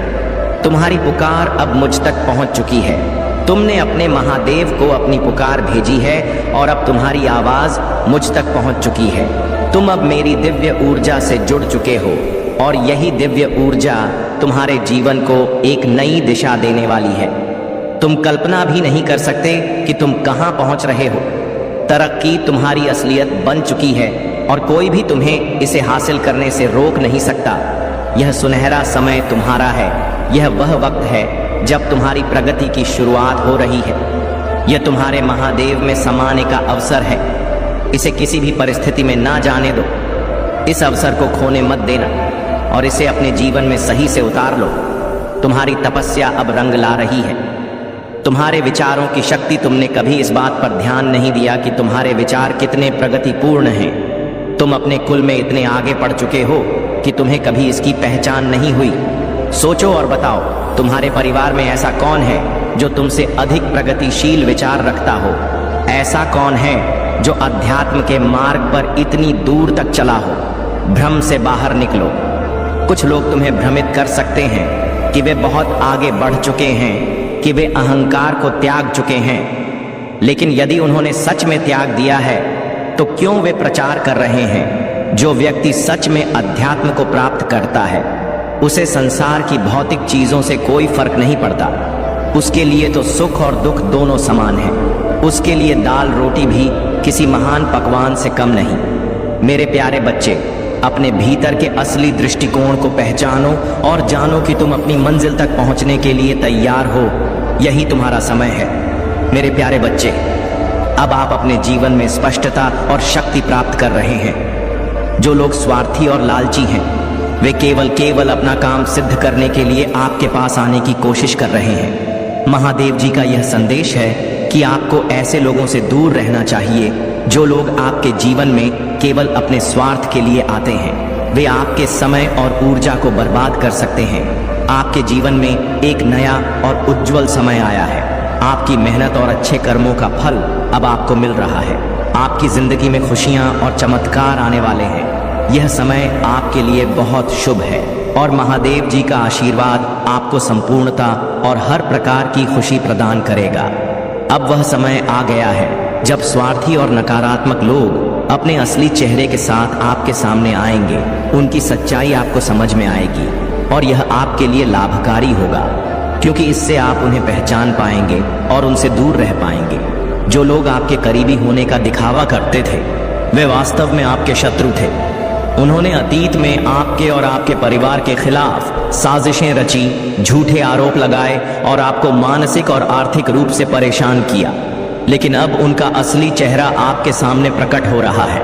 तुम्हारी पुकार अब मुझ तक पहुंच चुकी है। तुमने अपने महादेव को अपनी पुकार भेजी है और अब तुम्हारी आवाज मुझ तक पहुंच चुकी है। तुम अब मेरी दिव्य ऊर्जा से जुड़ चुके हो और यही दिव्य ऊर्जा तुम्हारे जीवन को एक नई दिशा देने वाली है। तुम कल्पना भी नहीं कर सकते कि तुम कहां पहुंच रहे हो। तरक्की तुम्हारी असलियत बन चुकी है और कोई भी तुम्हें इसे हासिल करने से रोक नहीं सकता। यह सुनहरा समय तुम्हारा है। यह वह वक्त है जब तुम्हारी प्रगति की शुरुआत हो रही है। यह तुम्हारे महादेव में समाने का अवसर है। इसे किसी भी परिस्थिति में ना जाने दो। इस अवसर को खोने मत देना और इसे अपने जीवन में सही से उतार लो। तुम्हारी तपस्या अब रंग ला रही है। तुम्हारे विचारों की शक्ति। तुमने कभी इस बात पर ध्यान नहीं दिया कि तुम्हारे विचार कितने प्रगतिपूर्ण हैं। तुम अपने कुल में इतने आगे बढ़ चुके हो कि तुम्हें कभी इसकी पहचान नहीं हुई। सोचो और बताओ, तुम्हारे परिवार में ऐसा कौन है जो तुमसे अधिक प्रगतिशील विचार रखता हो? ऐसा कौन है जो अध्यात्म के मार्ग पर इतनी दूर तक चला हो? भ्रम से बाहर निकलो। कुछ लोग तुम्हें भ्रमित कर सकते हैं कि वे बहुत आगे बढ़ चुके हैं, कि वे अहंकार को त्याग चुके हैं। लेकिन यदि उन्होंने सच में त्याग दिया है तो क्यों वे प्रचार कर रहे हैं? जो व्यक्ति सच में अध्यात्म को प्राप्त करता है उसे संसार की भौतिक चीजों से कोई फर्क नहीं पड़ता। उसके लिए तो सुख और दुख दोनों समान है। उसके लिए दाल रोटी भी किसी महान पकवान से कम नहीं। मेरे प्यारे बच्चे, अपने भीतर के असली दृष्टिकोण को पहचानो और जानो कि तुम अपनी मंजिल तक पहुंचने के लिए तैयार हो। यही तुम्हारा समय है। मेरे प्यारे बच्चे, अब आप अपने जीवन में स्पष्टता और शक्ति प्राप्त कर रहे हैं। जो लोग स्वार्थी और लालची हैं, वे केवल अपना काम सिद्ध करने के लिए आपके पास आने की कोशिश कर रहे हैं। महादेव जी का यह संदेश है कि आपको ऐसे लोगों से दूर रहना चाहिए जो लोग आपके जीवन में केवल अपने स्वार्थ के लिए आते हैं। वे आपके समय और ऊर्जा को बर्बाद कर सकते हैं। आपके जीवन में एक नया और उज्जवल समय आया है। आपकी मेहनत और अच्छे कर्मों का फल अब आपको मिल रहा है। आपकी जिंदगी में खुशियां और चमत्कार आने वाले हैं। यह समय आपके लिए बहुत शुभ है और महादेव जी का आशीर्वाद आपको संपूर्णता और हर प्रकार की खुशी प्रदान करेगा। अब वह समय आ गया है जब स्वार्थी और नकारात्मक लोग अपने असली चेहरे के साथ आपके सामने आएंगे। उनकी सच्चाई आपको समझ में आएगी और यह आपके लिए लाभकारी होगा, क्योंकि इससे आप उन्हें पहचान पाएंगे और उनसे दूर रह पाएंगे। जो लोग आपके करीबी होने का दिखावा करते थे, वे वास्तव में आपके शत्रु थे। उन्होंने अतीत में आपके और आपके परिवार के खिलाफ साजिशें रची, झूठे आरोप लगाए और आपको मानसिक और आर्थिक रूप से परेशान किया। लेकिन अब उनका असली चेहरा आपके सामने प्रकट हो रहा है।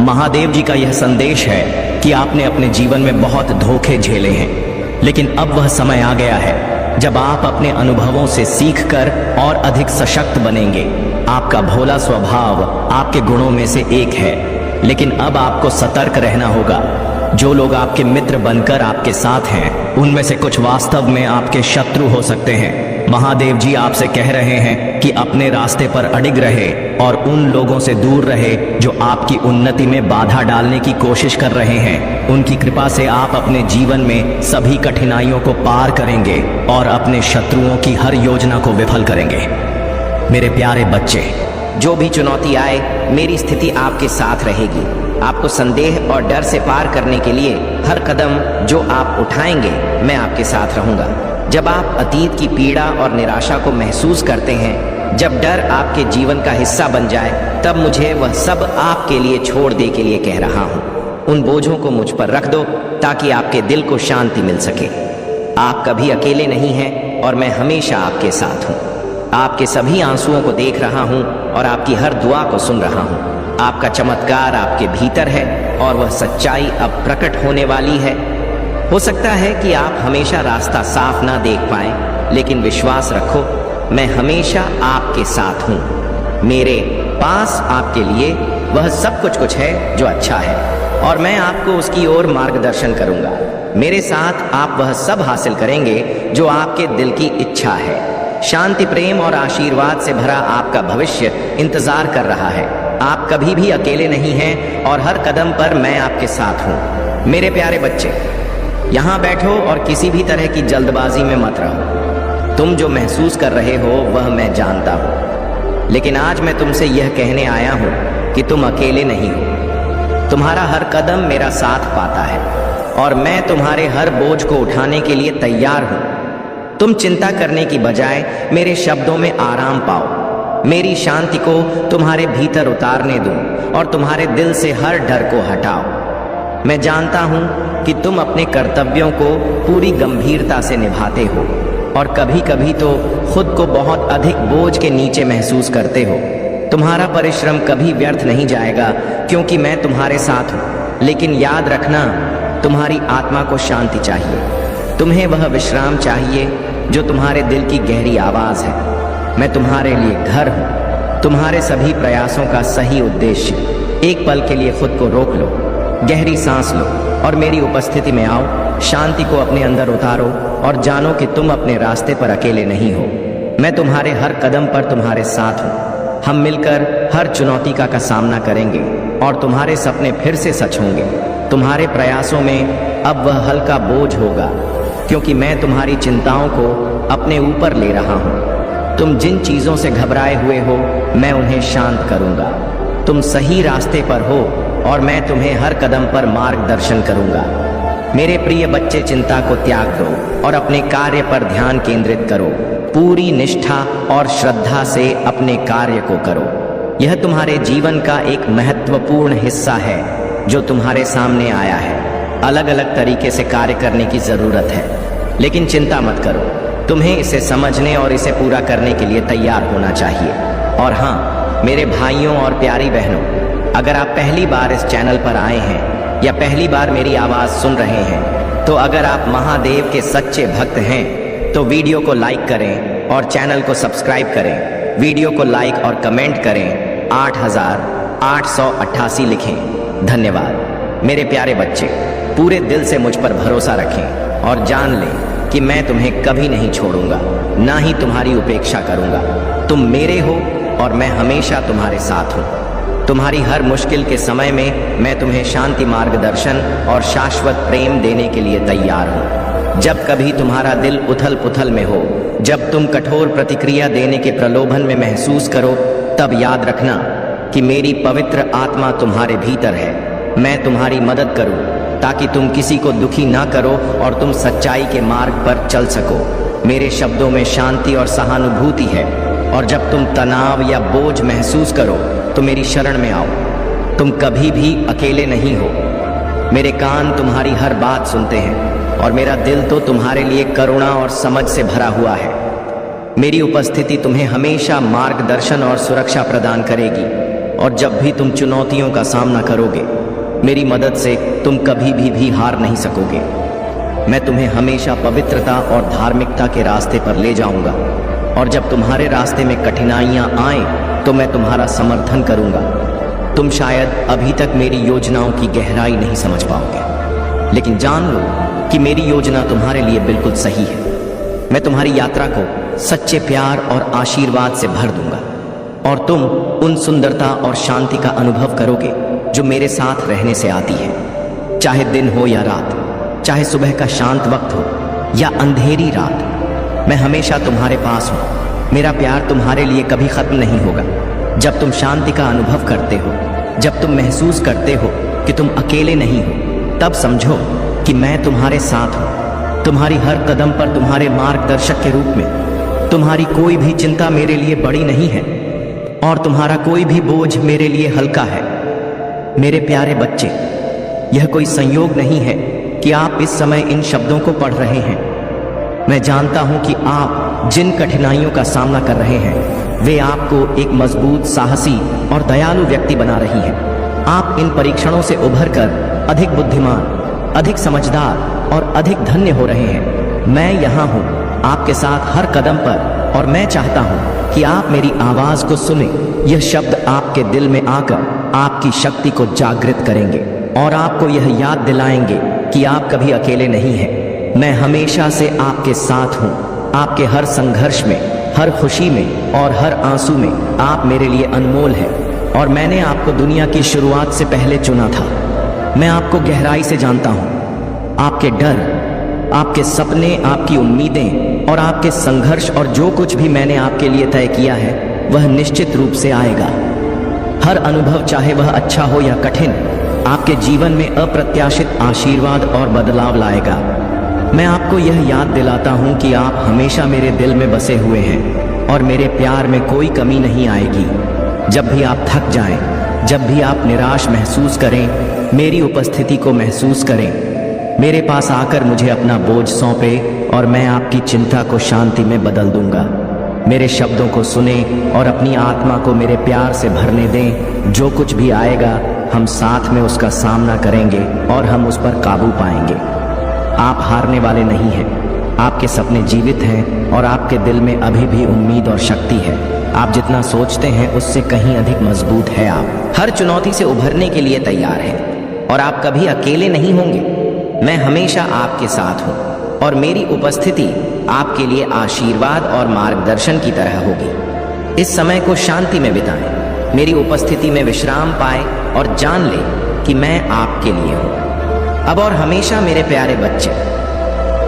महादेव जी का यह संदेश है कि आपने अपने जीवन में बहुत धोखे झेले हैं, लेकिन अब वह समय आ गया है जब आप अपने अनुभवों से सीखकर और अधिक सशक्त बनेंगे। आपका भोला स्वभाव आपके गुणों में से एक है, लेकिन अब आपको सतर्क रहना होगा। जो लोग आपके मित्र बनकर आपके साथ हैं, उनमें से कुछ वास्तव में आपके शत्रु हो सकते हैं। महादेव जी आपसे कह रहे हैं कि अपने रास्ते पर अडिग रहे और उन लोगों से दूर रहे जो आपकी उन्नति में बाधा डालने की कोशिश कर रहे हैं। उनकी कृपा से आप अपने जीवन में सभी कठिनाइयों को पार करेंगे और अपने शत्रुओं की हर योजना को विफल करेंगे। मेरे प्यारे बच्चे, जो भी चुनौती आए, मेरी स्थिति आपके साथ रहेगी। आपको संदेह और डर से पार करने के लिए हर कदम जो आप उठाएंगे, मैं आपके साथ रहूंगा। जब आप अतीत की पीड़ा और निराशा को महसूस करते हैं, जब डर आपके जीवन का हिस्सा बन जाए, तब मुझे वह सब आपके लिए छोड़ दे के लिए कह रहा हूँ। उन बोझों को मुझ पर रख दो ताकि आपके दिल को शांति मिल सके। आप कभी अकेले नहीं हैं और मैं हमेशा आपके साथ हूँ। आपके सभी आंसुओं को देख रहा हूँ और आपकी हर दुआ को सुन रहा हूँ। आपका चमत्कार आपके भीतर है और वह सच्चाई अब प्रकट होने वाली है। हो सकता है कि आप हमेशा रास्ता साफ ना देख पाएं, लेकिन विश्वास रखो, मैं हमेशा आपके साथ हूँ। मेरे पास आपके लिए वह सब कुछ है जो अच्छा है और मैं आपको उसकी ओर मार्गदर्शन करूँगा। मेरे साथ आप वह सब हासिल करेंगे जो आपके दिल की इच्छा है। शांति, प्रेम और आशीर्वाद से भरा आपका भविष्य इंतजार कर रहा है। आप कभी भी अकेले नहीं हैं और हर कदम पर मैं आपके साथ हूँ। मेरे प्यारे बच्चे, यहाँ बैठो और किसी भी तरह की जल्दबाजी में मत रहो। तुम जो महसूस कर रहे हो वह मैं जानता हूँ, लेकिन आज मैं तुमसे यह कहने आया हूँ कि तुम अकेले नहीं हो। तुम्हारा हर कदम मेरा साथ पाता है और मैं तुम्हारे हर बोझ को उठाने के लिए तैयार हूँ। तुम चिंता करने की बजाय मेरे शब्दों में आराम पाओ। मेरी शांति को तुम्हारे भीतर उतारने दो और तुम्हारे दिल से हर डर को हटाओ। मैं जानता हूँ कि तुम अपने कर्तव्यों को पूरी गंभीरता से निभाते हो और कभी कभी तो खुद को बहुत अधिक बोझ के नीचे महसूस करते हो। तुम्हारा परिश्रम कभी व्यर्थ नहीं जाएगा क्योंकि मैं तुम्हारे साथ हूँ। लेकिन याद रखना, तुम्हारी आत्मा को शांति चाहिए। तुम्हें वह विश्राम चाहिए जो तुम्हारे दिल की गहरी आवाज है। मैं तुम्हारे लिए घर हूँ। तुम्हारे सभी प्रयासों का सही उद्देश्य। एक पल के लिए खुद को रोक लो, गहरी सांस लो और मेरी उपस्थिति में आओ। शांति को अपने अंदर उतारो और जानो कि तुम अपने रास्ते पर अकेले नहीं हो। मैं तुम्हारे हर कदम पर तुम्हारे साथ हूँ। हम मिलकर हर चुनौती का सामना करेंगे और तुम्हारे सपने फिर से सच होंगे। तुम्हारे प्रयासों में अब वह हल्का बोझ होगा क्योंकि मैं तुम्हारी चिंताओं को अपने ऊपर ले रहा हूँ। तुम जिन चीज़ों से घबराए हुए हो, मैं उन्हें शांत करूँगा। तुम सही रास्ते पर हो और मैं तुम्हें हर कदम पर मार्गदर्शन करूँगा। मेरे प्रिय बच्चे, चिंता को त्याग दो और अपने कार्य पर ध्यान केंद्रित करो। पूरी निष्ठा और श्रद्धा से अपने कार्य को करो। यह तुम्हारे जीवन का एक महत्वपूर्ण हिस्सा है जो तुम्हारे सामने आया है। अलग अलग तरीके से कार्य करने की जरूरत है, लेकिन चिंता मत करो। तुम्हें इसे समझने और इसे पूरा करने के लिए तैयार होना चाहिए। और हाँ, मेरे भाइयों और प्यारी बहनों, अगर आप पहली बार इस चैनल पर आए हैं या पहली बार मेरी आवाज़ सुन रहे हैं, तो अगर आप महादेव के सच्चे भक्त हैं तो वीडियो को लाइक करें और चैनल को सब्सक्राइब करें। वीडियो को लाइक और कमेंट करें। 8888 लिखें। धन्यवाद। मेरे प्यारे बच्चे, पूरे दिल से मुझ पर भरोसा रखें और जान लें कि मैं तुम्हें कभी नहीं छोड़ूंगा, ना ही तुम्हारी उपेक्षा करूंगा। तुम मेरे हो और मैं हमेशा तुम्हारे साथ हूँ। तुम्हारी हर मुश्किल के समय में मैं तुम्हें शांति, मार्गदर्शन और शाश्वत प्रेम देने के लिए तैयार हूँ। जब कभी तुम्हारा दिल उथल पुथल में हो, जब तुम कठोर प्रतिक्रिया देने के प्रलोभन में महसूस करो, तब याद रखना कि मेरी पवित्र आत्मा तुम्हारे भीतर है। मैं तुम्हारी मदद करूं ताकि तुम किसी को दुखी ना करो और तुम सच्चाई के मार्ग पर चल सको। मेरे शब्दों में शांति और सहानुभूति है और जब तुम तनाव या बोझ महसूस करो तो मेरी शरण में आओ। तुम कभी भी अकेले नहीं हो। मेरे कान तुम्हारी हर बात सुनते हैं और मेरा दिल तो तुम्हारे लिए करुणा और समझ से भरा हुआ है। मेरी उपस्थिति तुम्हें हमेशा मार्गदर्शन और सुरक्षा प्रदान करेगी और जब भी तुम चुनौतियों का सामना करोगे, मेरी मदद से तुम कभी भी हार नहीं सकोगे। मैं तुम्हें हमेशा पवित्रता और धार्मिकता के रास्ते पर ले जाऊंगा और जब तुम्हारे रास्ते में कठिनाइयां आएं तो मैं तुम्हारा समर्थन करूंगा। तुम शायद अभी तक मेरी योजनाओं की गहराई नहीं समझ पाओगे, लेकिन जान लो कि मेरी योजना तुम्हारे लिए बिल्कुल सही है। मैं तुम्हारी यात्रा को सच्चे प्यार और आशीर्वाद से भर दूंगा और तुम उन सुंदरता और शांति का अनुभव करोगे जो मेरे साथ रहने से आती है। चाहे दिन हो या रात, चाहे सुबह का शांत वक्त हो या अंधेरी रात, मैं हमेशा तुम्हारे पास हूँ। मेरा प्यार तुम्हारे लिए कभी खत्म नहीं होगा। जब तुम शांति का अनुभव करते हो, जब तुम महसूस करते हो कि तुम अकेले नहीं हो, तब समझो कि मैं तुम्हारे साथ हूँ। तुम्हारी हर कदम पर तुम्हारे मार्गदर्शक के रूप में। तुम्हारी कोई भी चिंता मेरे लिए बड़ी नहीं है और तुम्हारा कोई भी बोझ मेरे लिए हल्का है। मेरे प्यारे बच्चे, यह कोई संयोग नहीं है कि आप इस समय इन शब्दों को पढ़ रहे हैं। मैं जानता हूं कि आप जिन कठिनाइयों का सामना कर रहे हैं वे आपको एक मजबूत, साहसी और दयालु व्यक्ति बना रही हैं। आप इन परीक्षणों से उभरकर अधिक बुद्धिमान, अधिक समझदार और अधिक धन्य हो रहे हैं। मैं यहाँ हूँ आपके साथ हर कदम पर और मैं चाहता हूँ कि आप मेरी आवाज को सुने। यह शब्द आपके दिल में आकर आपकी शक्ति को जागृत करेंगे और आपको यह याद दिलाएंगे कि आप कभी अकेले नहीं हैं। मैं हमेशा से आपके साथ हूँ। आपके हर संघर्ष में, हर खुशी में और हर आंसू में आप मेरे लिए अनमोल हैं और मैंने आपको दुनिया की शुरुआत से पहले चुना था। मैं आपको गहराई से जानता हूँ। आपके डर, आपके सपने, आपकी उम्मीदें और आपके संघर्ष और जो कुछ भी मैंने आपके लिए तय किया है वह निश्चित रूप से आएगा। हर अनुभव, चाहे वह अच्छा हो या कठिन, आपके जीवन में अप्रत्याशित आशीर्वाद और बदलाव लाएगा। मैं आपको यह याद दिलाता हूं कि आप हमेशा मेरे दिल में बसे हुए हैं और मेरे प्यार में कोई कमी नहीं आएगी। जब भी आप थक जाएं, जब भी आप निराश महसूस करें, मेरी उपस्थिति को महसूस करें। मेरे पास आकर मुझे अपना बोझ सौंपे और मैं आपकी चिंता को शांति में बदल दूंगा। मेरे शब्दों को सुने और अपनी आत्मा को मेरे प्यार से भरने दें। जो कुछ भी आएगा हम साथ में उसका सामना करेंगे और हम उस पर काबू पाएंगे। आप हारने वाले नहीं हैं। आपके सपने जीवित हैं और आपके दिल में अभी भी उम्मीद और शक्ति है। आप जितना सोचते हैं उससे कहीं अधिक मजबूत है। आप हर चुनौती से उभरने के लिए तैयार हैं और आप कभी अकेले नहीं होंगे। मैं हमेशा आपके साथ हूँ और मेरी उपस्थिति आपके लिए आशीर्वाद और मार्गदर्शन की तरह होगी। इस समय को शांति में बिताएं, मेरी उपस्थिति में विश्राम पाए और जान ले कि मैं आपके लिए हूँ। अब और हमेशा मेरे प्यारे बच्चे,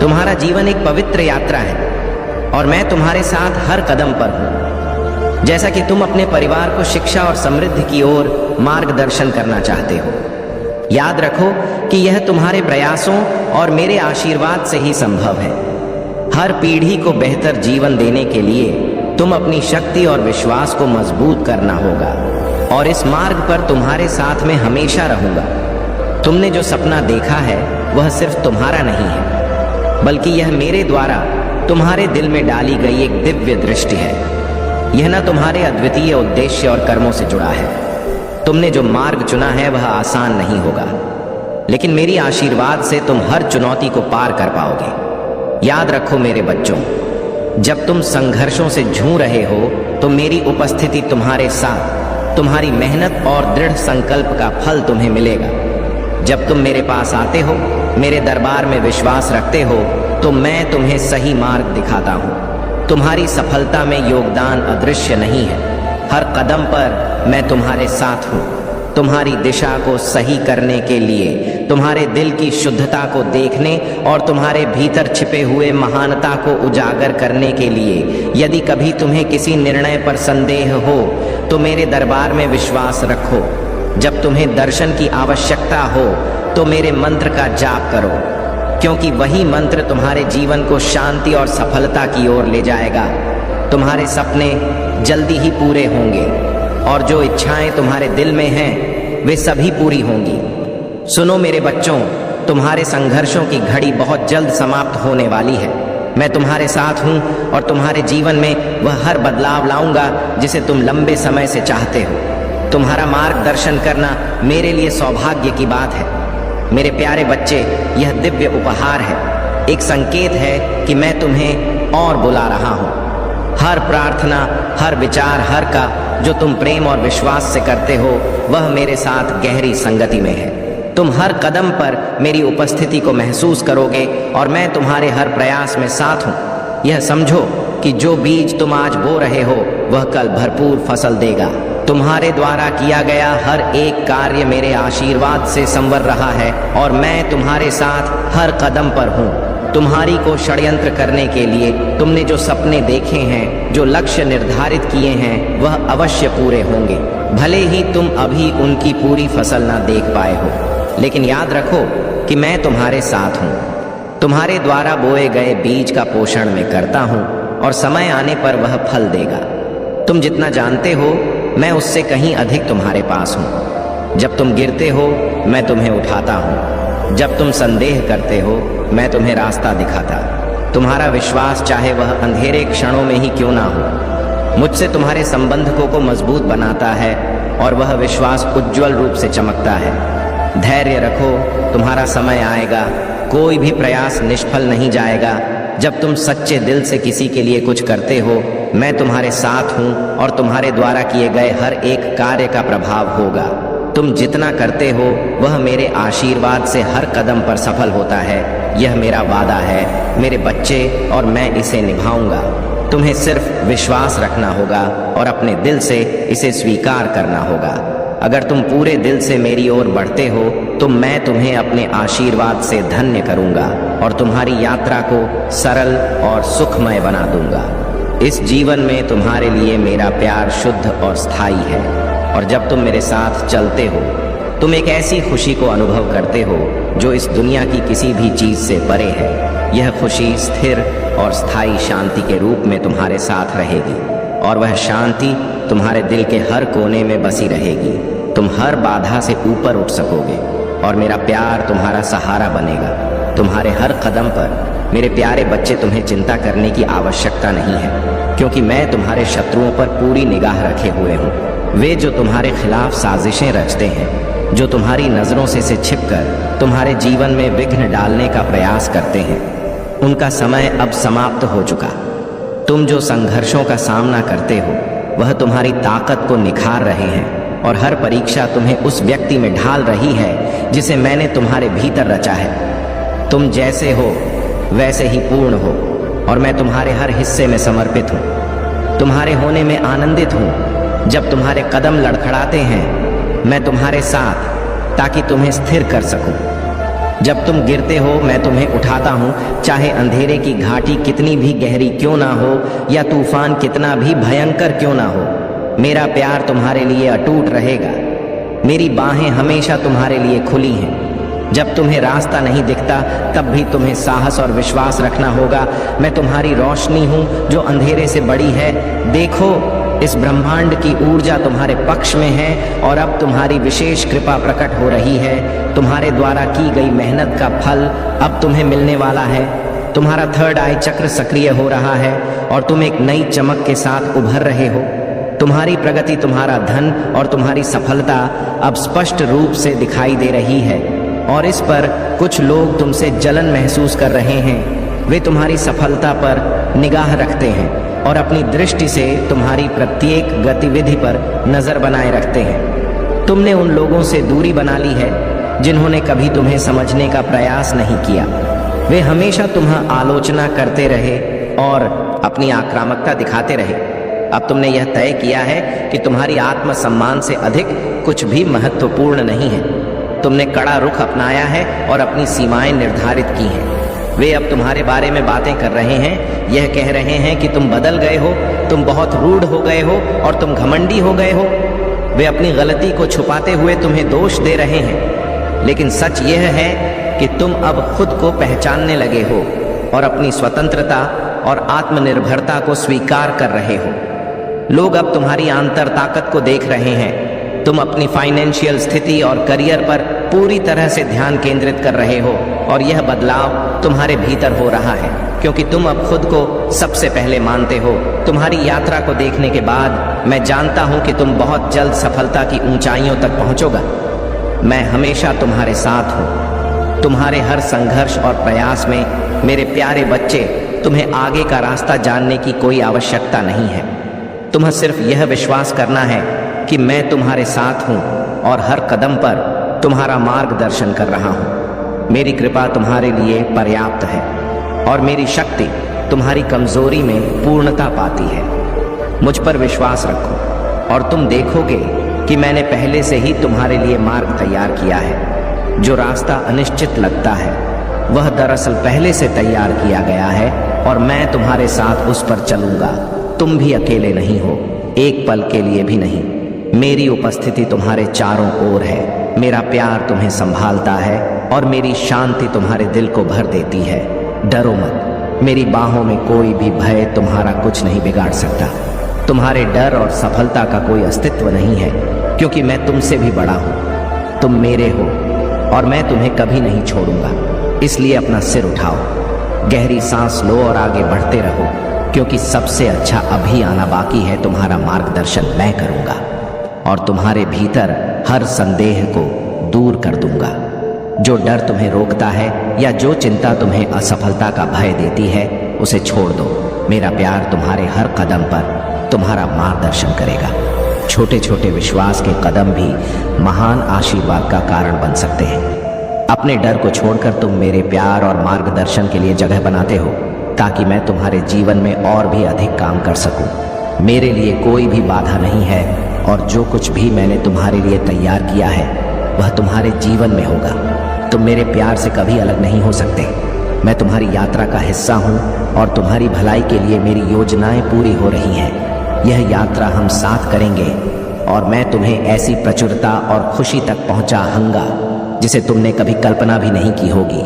तुम्हारा जीवन एक पवित्र यात्रा है और मैं तुम्हारे साथ हर कदम पर हूँ। जैसा कि तुम अपने परिवार को शिक्षा और समृद्धि की ओर मार्गदर्शन करना चाहते हो, याद रखो कि यह तुम्हारे प्रयासों और मेरे आशीर्वाद से ही संभव है। हर पीढ़ी को बेहतर जीवन देने के लिए तुम अपनी शक्ति और विश्वास को मजबूत करना होगा और इस मार्ग पर तुम्हारे साथ में हमेशा रहूंगा। तुमने जो सपना देखा है वह सिर्फ तुम्हारा नहीं है, बल्कि यह मेरे द्वारा तुम्हारे दिल में डाली गई एक दिव्य दृष्टि है। यह न तुम्हारे अद्वितीय उद्देश्य और कर्मों से जुड़ा है। तुमने जो मार्ग चुना है वह आसान नहीं होगा, लेकिन मेरी आशीर्वाद से तुम हर चुनौती को पार कर पाओगे। याद रखो मेरे बच्चों, जब तुम संघर्षों से जूझ रहे हो तो मेरी उपस्थिति तुम्हारे साथ, तुम्हारी मेहनत और दृढ़ संकल्प का फल तुम्हें मिलेगा। जब तुम मेरे पास आते हो, मेरे दरबार में विश्वास रखते हो, तो मैं तुम्हें सही मार्ग दिखाता हूँ। तुम्हारी सफलता में योगदान अदृश्य नहीं है। हर कदम पर मैं तुम्हारे साथ हूँ। तुम्हारी दिशा को सही करने के लिए, तुम्हारे दिल की शुद्धता को देखने और तुम्हारे भीतर छिपे हुए महानता को उजागर करने के लिए, यदि कभी तुम्हें किसी निर्णय पर संदेह हो तो मेरे दरबार में विश्वास रखो। जब तुम्हें दर्शन की आवश्यकता हो तो मेरे मंत्र का जाप करो, क्योंकि वही मंत्र तुम्हारे जीवन को शांति और सफलता की ओर ले जाएगा। तुम्हारे सपने जल्दी ही पूरे होंगे और जो इच्छाएं तुम्हारे दिल में हैं वे सभी पूरी होंगी। सुनो मेरे बच्चों, तुम्हारे संघर्षों की घड़ी बहुत जल्द समाप्त होने वाली है। मैं तुम्हारे साथ हूँ और तुम्हारे जीवन में वह हर बदलाव लाऊंगा जिसे तुम लंबे समय से चाहते हो। तुम्हारा मार्गदर्शन करना मेरे लिए सौभाग्य की बात है। मेरे प्यारे बच्चे, यह दिव्य उपहार है, एक संकेत है कि मैं तुम्हें और बुला रहा हूँ। हर प्रार्थना, हर विचार, हर का जो तुम प्रेम और विश्वास से करते हो वह मेरे साथ गहरी संगति में है। तुम हर कदम पर मेरी उपस्थिति को महसूस करोगे और मैं तुम्हारे हर प्रयास में साथ हूँ। यह समझो कि जो बीज तुम आज बो रहे हो वह कल भरपूर फसल देगा। तुम्हारे द्वारा किया गया हर एक कार्य मेरे आशीर्वाद से संवर रहा है और मैं तुम्हारे साथ हर कदम पर हूँ। तुम्हारी को षड्यंत्र करने के लिए तुमने जो सपने देखे हैं, जो लक्ष्य निर्धारित किए हैं, वह अवश्य पूरे होंगे। भले ही तुम अभी उनकी पूरी फसल ना देख पाए हो, लेकिन याद रखो कि मैं तुम्हारे साथ हूँ। तुम्हारे द्वारा बोए गए बीज का पोषण मैं करता हूँ और समय आने पर वह फल देगा। तुम जितना जानते हो मैं उससे कहीं अधिक तुम्हारे पास हूँ। जब तुम गिरते हो मैं तुम्हें उठाता हूँ। जब तुम संदेह करते हो मैं तुम्हें रास्ता दिखाता। तुम्हारा विश्वास चाहे वह अंधेरे क्षणों में ही क्यों ना हो, मुझसे तुम्हारे संबंधों को मजबूत बनाता है और वह विश्वास उज्जवल रूप से चमकता है। धैर्य रखो, तुम्हारा समय आएगा। कोई भी प्रयास निष्फल नहीं जाएगा। जब तुम सच्चे दिल से किसी के लिए कुछ करते हो, मैं तुम्हारे साथ हूँ और तुम्हारे द्वारा किए गए हर एक कार्य का प्रभाव होगा। तुम जितना करते हो वह मेरे आशीर्वाद से हर कदम पर सफल होता है। यह मेरा वादा है मेरे बच्चे और मैं इसे निभाऊंगा। तुम्हें सिर्फ विश्वास रखना होगा और अपने दिल से इसे स्वीकार करना होगा। अगर तुम पूरे दिल से मेरी ओर बढ़ते हो तो मैं तुम्हें अपने आशीर्वाद से धन्य करूंगा और तुम्हारी यात्रा को सरल और सुखमय बना दूंगा। इस जीवन में तुम्हारे लिए मेरा प्यार शुद्ध और स्थायी है और जब तुम मेरे साथ चलते हो तुम एक ऐसी खुशी को अनुभव करते हो जो इस दुनिया की किसी भी चीज से परे है। यह खुशी स्थिर और स्थायी शांति के रूप में तुम्हारे साथ रहेगी और वह शांति तुम्हारे दिल के हर कोने में बसी रहेगी। तुम हर बाधा से ऊपर उठ सकोगे और मेरा प्यार तुम्हारा सहारा बनेगा। तुम्हारे हर कदम पर मेरे प्यारे बच्चे तुम्हें चिंता करने की आवश्यकता नहीं है, क्योंकि मैं तुम्हारे शत्रुओं पर पूरी निगाह रखे हुए हूँ। वे जो तुम्हारे खिलाफ साजिशें रचते हैं, जो तुम्हारी नजरों से छिपकर तुम्हारे जीवन में विघ्न डालने का प्रयास करते हैं, उनका समय अब समाप्त हो चुका। तुम जो संघर्षों का सामना करते हो वह तुम्हारी ताकत को निखार रहे हैं और हर परीक्षा तुम्हें उस व्यक्ति में ढाल रही है जिसे मैंने तुम्हारे भीतर रचा है। तुम जैसे हो वैसे ही पूर्ण हो और मैं तुम्हारे हर हिस्से में समर्पित हूँ। तुम्हारे होने में आनंदित हूँ। जब तुम्हारे कदम लड़खड़ाते हैं मैं तुम्हारे साथ, ताकि तुम्हें स्थिर कर सकूं। जब तुम गिरते हो मैं तुम्हें उठाता हूँ, चाहे अंधेरे की घाटी कितनी भी गहरी क्यों ना हो या तूफान कितना भी भयंकर क्यों ना हो। मेरा प्यार तुम्हारे लिए अटूट रहेगा। मेरी बाहें हमेशा तुम्हारे लिए खुली हैं। जब तुम्हें रास्ता नहीं दिखता तब भी तुम्हें साहस और विश्वास रखना होगा। मैं तुम्हारी रोशनी हूँ जो अंधेरे से बड़ी है। देखो, इस ब्रह्मांड की ऊर्जा तुम्हारे पक्ष में है और अब तुम्हारी विशेष कृपा प्रकट हो रही है। तुम्हारे द्वारा की गई मेहनत का फल अब तुम्हें मिलने वाला है। तुम्हारा थर्ड आई चक्र सक्रिय हो रहा है और तुम एक नई चमक के साथ उभर रहे हो। तुम्हारी प्रगति, तुम्हारा धन और तुम्हारी सफलता अब स्पष्ट रूप से दिखाई दे रही है और इस पर कुछ लोग तुमसे जलन महसूस कर रहे हैं। वे तुम्हारी सफलता पर निगाह रखते हैं और अपनी दृष्टि से तुम्हारी प्रत्येक गतिविधि पर नजर बनाए रखते हैं। तुमने उन लोगों से दूरी बना ली है जिन्होंने कभी तुम्हें समझने का प्रयास नहीं किया। वे हमेशा तुम्हारी आलोचना करते रहे और अपनी आक्रामकता दिखाते रहे। अब तुमने यह तय किया है कि तुम्हारी आत्मसम्मान से अधिक कुछ भी महत्वपूर्ण नहीं है। तुमने कड़ा रुख अपनाया है और अपनी सीमाएं निर्धारित की हैं। वे अब तुम्हारे बारे में बातें कर रहे हैं, यह कह रहे हैं कि तुम बदल गए हो, तुम बहुत रूढ़ हो गए हो और तुम घमंडी हो गए हो। वे अपनी गलती को छुपाते हुए तुम्हें दोष दे रहे हैं, लेकिन सच यह है कि तुम अब खुद को पहचानने लगे हो और अपनी स्वतंत्रता और आत्मनिर्भरता को स्वीकार कर रहे हो। लोग अब तुम्हारी आंतर ताकत को देख रहे हैं। तुम अपनी फाइनेंशियल स्थिति और करियर पर पूरी तरह से ध्यान केंद्रित कर रहे हो और यह बदलाव तुम्हारे भीतर हो रहा है, क्योंकि तुम अब खुद को सबसे पहले मानते हो। तुम्हारी यात्रा को देखने के बाद मैं जानता हूं कि तुम बहुत जल्द सफलता की ऊंचाइयों तक पहुंचोगा। मैं हमेशा तुम्हारे साथ हूं। तुम्हारे हर संघर्ष और प्रयास में मेरे प्यारे बच्चे, तुम्हें आगे का रास्ता जानने की कोई आवश्यकता नहीं है। तुम्हें सिर्फ यह विश्वास करना है कि मैं तुम्हारे साथ हूं और हर कदम पर तुम्हारा मार्गदर्शन कर रहा हूँ। मेरी कृपा तुम्हारे लिए पर्याप्त है और मेरी शक्ति तुम्हारी कमजोरी में पूर्णता पाती है। मुझ पर विश्वास रखो और तुम देखोगे कि मैंने पहले से ही तुम्हारे लिए मार्ग तैयार किया है। जो रास्ता अनिश्चित लगता है वह दरअसल पहले से तैयार किया गया है और मैं तुम्हारे साथ उस पर चलूंगा। तुम भी अकेले नहीं हो, एक पल के लिए भी नहीं। मेरी उपस्थिति तुम्हारे चारों ओर है। मेरा प्यार तुम्हें संभालता है और मेरी शांति तुम्हारे दिल को भर देती है। डरो मत, मेरी बाहों में कोई भी भय तुम्हारा कुछ नहीं बिगाड़ सकता। तुम्हारे डर और सफलता का कोई अस्तित्व नहीं है, क्योंकि मैं तुमसे भी बड़ा हूं। तुम मेरे हो और मैं तुम्हें कभी नहीं छोड़ूंगा। इसलिए अपना सिर उठाओ, गहरी सांस लो और आगे बढ़ते रहो, क्योंकि सबसे अच्छा अभी आना बाकी है। तुम्हारा मार्गदर्शन मैं करूंगा और तुम्हारे भीतर हर संदेह को दूर कर दूंगा। जो डर तुम्हें रोकता है या जो चिंता तुम्हें असफलता का भय देती है, उसे छोड़ दो। मेरा प्यार तुम्हारे हर कदम पर तुम्हारा मार्गदर्शन करेगा। छोटे छोटे विश्वास के कदम भी महान आशीर्वाद का कारण बन सकते हैं। अपने डर को छोड़कर तुम मेरे प्यार और मार्गदर्शन के लिए जगह बनाते हो, ताकि मैं तुम्हारे जीवन में और भी अधिक काम कर सकूं। मेरे लिए कोई भी बाधा नहीं है और जो कुछ भी मैंने तुम्हारे लिए तैयार किया है वह तुम्हारे जीवन में होगा। तुम मेरे प्यार से कभी अलग नहीं हो सकते। मैं तुम्हारी यात्रा का हिस्सा हूँ और तुम्हारी भलाई के लिए मेरी योजनाएं पूरी हो रही हैं। यह यात्रा हम साथ करेंगे और मैं तुम्हें ऐसी प्रचुरता और खुशी तक पहुंचाऊंगा जिसे तुमने कभी कल्पना भी नहीं की होगी।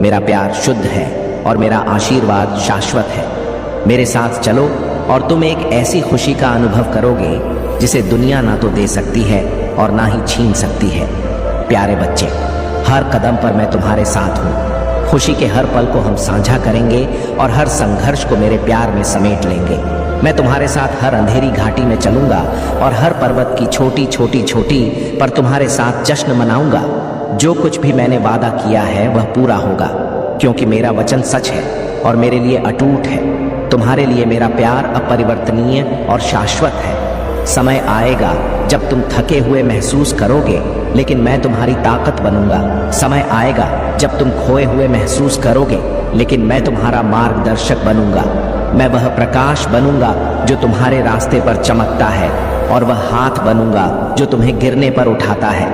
मेरा प्यार शुद्ध है और मेरा आशीर्वाद शाश्वत है। मेरे साथ चलो और तुम एक ऐसी खुशी का अनुभव करोगे जिसे दुनिया ना तो दे सकती है और ना ही छीन सकती है। प्यारे बच्चे, हर कदम पर मैं तुम्हारे साथ हूँ। खुशी के हर पल को हम साझा करेंगे और हर संघर्ष को मेरे प्यार में समेट लेंगे। मैं तुम्हारे साथ हर अंधेरी घाटी में चलूंगा और हर पर्वत की छोटी पर तुम्हारे साथ जश्न मनाऊंगा। जो कुछ भी मैंने वादा किया है वह पूरा होगा, क्योंकि मेरा वचन सच है और मेरे लिए अटूट है। तुम्हारे लिए मेरा प्यार अपरिवर्तनीय और शाश्वत है। समय आएगा जब तुम थके हुए महसूस करोगे, लेकिन मैं तुम्हारी ताकत बनूंगा। समय आएगा जब तुम खोए हुए महसूस करोगे, लेकिन मैं तुम्हारा मार्गदर्शक बनूंगा। मैं वह प्रकाश बनूंगा जो तुम्हारे रास्ते पर चमकता है और वह हाथ बनूंगा जो तुम्हें गिरने पर उठाता है।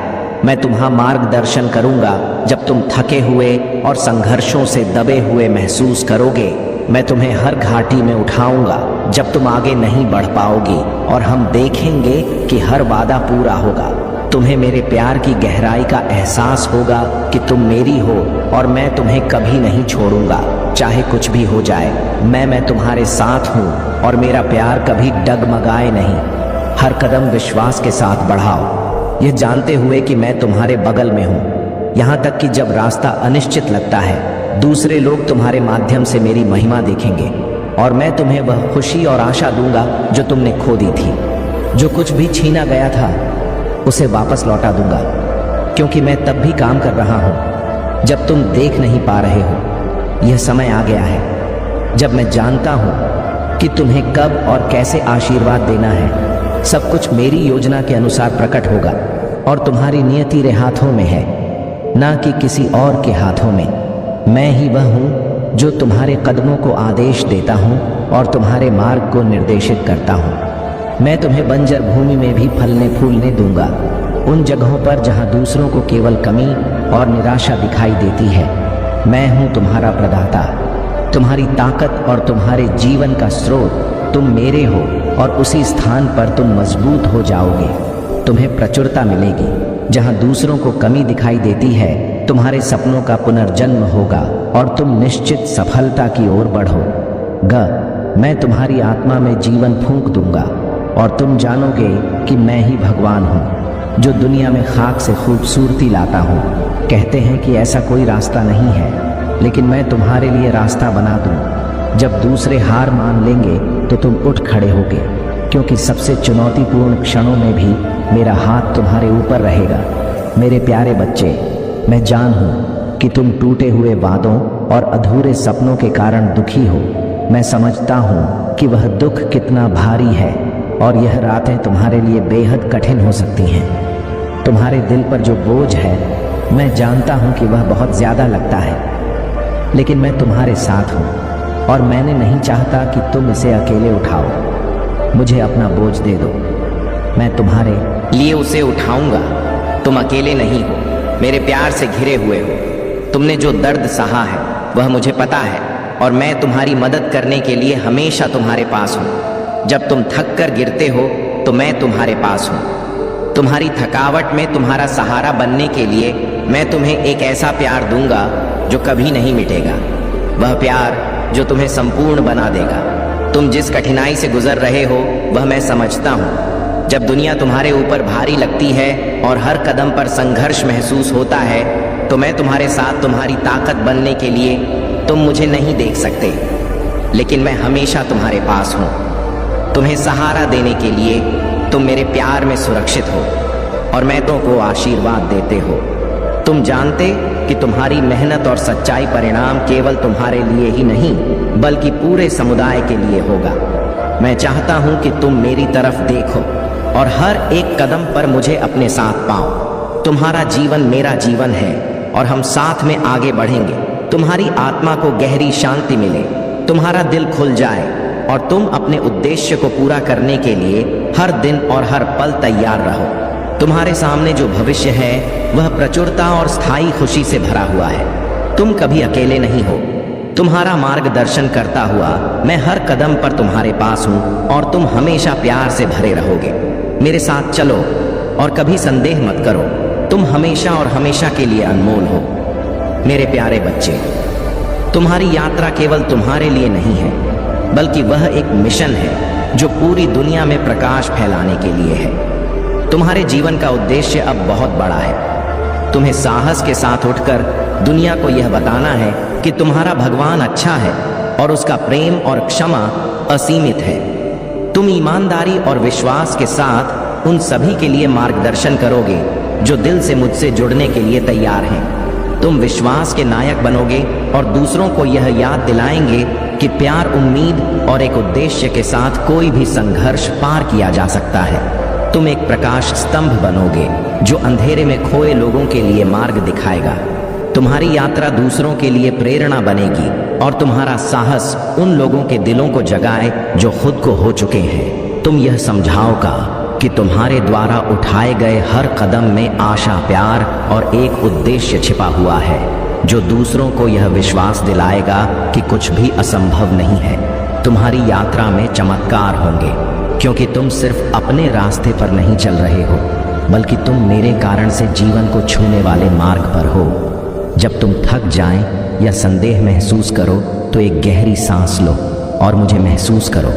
मैं तुम्हारा मार्गदर्शन करूंगा जब तुम थके हुए और संघर्षों से दबे हुए महसूस करोगे। मैं तुम्हें हर घाटी में उठाऊंगा जब तुम आगे नहीं बढ़ पाओगी और हम देखेंगे कि हर वादा पूरा होगा। तुम्हें मेरे प्यार की गहराई का एहसास होगा कि तुम मेरी हो और मैं तुम्हें कभी नहीं छोड़ूंगा। चाहे कुछ भी हो जाए, मैं तुम्हारे साथ हूँ और मेरा प्यार कभी डगमगाए नहीं। हर कदम विश्वास के साथ बढ़ाओ, यह जानते हुए कि मैं तुम्हारे बगल में हूँ। यहाँ तक कि जब रास्ता अनिश्चित लगता है, दूसरे लोग तुम्हारे माध्यम से मेरी महिमा देखेंगे और मैं तुम्हें वह खुशी और आशा दूंगा जो तुमने खो दी थी। जो कुछ भी छीना गया था उसे वापस लौटा दूंगा, क्योंकि मैं तब भी काम कर रहा हूँ जब तुम देख नहीं पा रहे हो। यह समय आ गया है जब मैं जानता हूँ कि तुम्हें कब और कैसे आशीर्वाद देना है। सब कुछ मेरी योजना के अनुसार प्रकट होगा और तुम्हारी नियति मेरे हाथों में है, ना कि किसी और के हाथों में। मैं ही वह हूँ जो तुम्हारे कदमों को आदेश देता हूँ और तुम्हारे मार्ग को निर्देशित करता हूँ। मैं तुम्हें बंजर भूमि में भी फलने फूलने दूंगा, उन जगहों पर जहाँ दूसरों को केवल कमी और निराशा दिखाई देती है। मैं हूँ तुम्हारा प्रदाता, तुम्हारी ताकत और तुम्हारे जीवन का स्रोत। तुम मेरे हो और उसी स्थान पर तुम मजबूत हो जाओगे। तुम्हें प्रचुरता मिलेगी जहाँ दूसरों को कमी दिखाई देती है। तुम्हारे सपनों का पुनर्जन्म होगा और तुम निश्चित सफलता की ओर बढ़ोगे। मैं तुम्हारी आत्मा में जीवन फूंक दूंगा और तुम जानोगे कि मैं ही भगवान हूँ जो दुनिया में खाक से खूबसूरती लाता हूँ। कहते हैं कि ऐसा कोई रास्ता नहीं है, लेकिन मैं तुम्हारे लिए रास्ता बना दूँ। जब दूसरे हार मान लेंगे तो तुम उठ खड़े होगे, क्योंकि सबसे चुनौतीपूर्ण क्षणों में भी मेरा हाथ तुम्हारे ऊपर रहेगा। मेरे प्यारे बच्चे, मैं जान हूँ कि तुम टूटे हुए वादों और अधूरे सपनों के कारण दुखी हो। मैं समझता हूँ कि वह दुख कितना भारी है और यह रातें तुम्हारे लिए बेहद कठिन हो सकती हैं। तुम्हारे दिल पर जो बोझ है, मैं जानता हूं कि वह बहुत ज्यादा लगता है, लेकिन मैं तुम्हारे साथ हूं और मैंने नहीं चाहता कि तुम इसे अकेले उठाओ। मुझे अपना बोझ दे दो, मैं तुम्हारे लिए उसे उठाऊंगा। तुम अकेले नहीं हो, मेरे प्यार से घिरे हुए हो। तुमने जो दर्द सहा है वह मुझे पता है और मैं तुम्हारी मदद करने के लिए हमेशा तुम्हारे पास हूँ। जब तुम थक कर गिरते हो तो मैं तुम्हारे पास हूँ। तुम्हारी थकावट में तुम्हारा सहारा बनने के लिए मैं तुम्हें एक ऐसा प्यार दूंगा जो कभी नहीं मिटेगा। वह प्यार जो तुम्हें संपूर्ण बना देगा। तुम जिस कठिनाई से गुजर रहे हो वह मैं समझता हूँ। जब दुनिया तुम्हारे ऊपर भारी लगती है और हर कदम पर संघर्ष महसूस होता है तो मैं तुम्हारे साथ तुम्हारी ताकत बनने के लिए, तुम मुझे नहीं देख सकते लेकिन मैं हमेशा तुम्हारे पास हूँ। तुम्हें सहारा देने के लिए तुम मेरे प्यार में सुरक्षित हो और मैं तुमको आशीर्वाद देते हो। तुम जानते कि तुम्हारी मेहनत और सच्चाई परिणाम केवल तुम्हारे लिए ही नहीं बल्कि पूरे समुदाय के लिए होगा। मैं चाहता हूं कि तुम मेरी तरफ देखो और हर एक कदम पर मुझे अपने साथ पाओ। तुम्हारा जीवन मेरा जीवन है और हम साथ में आगे बढ़ेंगे। तुम्हारी आत्मा को गहरी शांति मिले, तुम्हारा दिल खुल जाए और तुम अपने उद्देश्य को पूरा करने के लिए हर दिन और हर पल तैयार रहो। तुम्हारे सामने जो भविष्य है वह प्रचुरता और स्थायी खुशी से भरा हुआ है। तुम कभी अकेले नहीं हो। तुम्हारा मार्गदर्शन करता हुआ मैं हर कदम पर तुम्हारे पास हूँ और तुम हमेशा प्यार से भरे रहोगे। मेरे साथ चलो और कभी संदेह मत करो। तुम हमेशा और हमेशा के लिए अनमोल हो। मेरे प्यारे बच्चे, तुम्हारी यात्रा केवल तुम्हारे लिए नहीं है बल्कि वह एक मिशन है जो पूरी दुनिया में प्रकाश फैलाने के लिए है। तुम्हारे जीवन का उद्देश्य अब बहुत बड़ा है। तुम्हें साहस के साथ उठकर दुनिया को यह बताना है कि तुम्हारा भगवान अच्छा है और उसका प्रेम और क्षमा असीमित है। तुम ईमानदारी और विश्वास के साथ उन सभी के लिए मार्गदर्शन करोगे जो दिल से मुझसे जुड़ने के लिए तैयार हैं। तुम विश्वास के नायक बनोगे और दूसरों को यह याद दिलाएंगे कि प्यार, उम्मीद और एक उद्देश्य के साथ कोई भी संघर्ष पार किया जा सकता है। तुम एक प्रकाश स्तंभ बनोगे जो अंधेरे में खोए लोगों के लिए मार्ग दिखाएगा। तुम्हारी यात्रा दूसरों के लिए प्रेरणा बनेगी और तुम्हारा साहस उन लोगों के दिलों को जगाए जो खुद को हो चुके हैं। तुम यह समझाओगा कि तुम्हारे द्वारा उठाए गए हर कदम में आशा, प्यार और एक उद्देश्य छिपा हुआ है जो दूसरों को यह विश्वास दिलाएगा कि कुछ भी असंभव नहीं है। तुम्हारी यात्रा में चमत्कार होंगे क्योंकि तुम सिर्फ अपने रास्ते पर नहीं चल रहे हो बल्कि तुम मेरे कारण से जीवन को छूने वाले मार्ग पर हो। जब तुम थक जाएं या संदेह महसूस करो तो एक गहरी सांस लो और मुझे महसूस करो।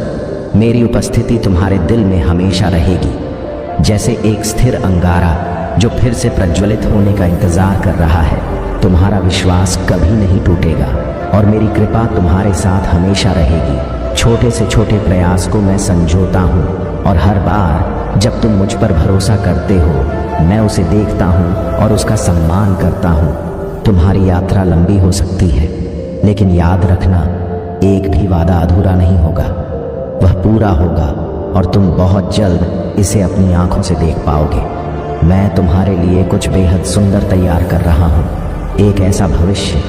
मेरी उपस्थिति तुम्हारे दिल में हमेशा रहेगी, जैसे एक स्थिर अंगारा जो फिर से प्रज्वलित होने का इंतजार कर रहा है। तुम्हारा विश्वास कभी नहीं टूटेगा और मेरी कृपा तुम्हारे साथ हमेशा रहेगी। छोटे से छोटे प्रयास को मैं संजोता हूँ और हर बार जब तुम मुझ पर भरोसा करते हो मैं उसे देखता हूँ और उसका सम्मान करता हूँ। तुम्हारी यात्रा लंबी हो सकती है लेकिन याद रखना, एक भी वादा अधूरा नहीं होगा, वह पूरा होगा और तुम बहुत जल्द इसे अपनी आंखों से देख पाओगे। मैं तुम्हारे लिए कुछ बेहद सुंदर तैयार कर रहा हूँ, एक ऐसा भविष्य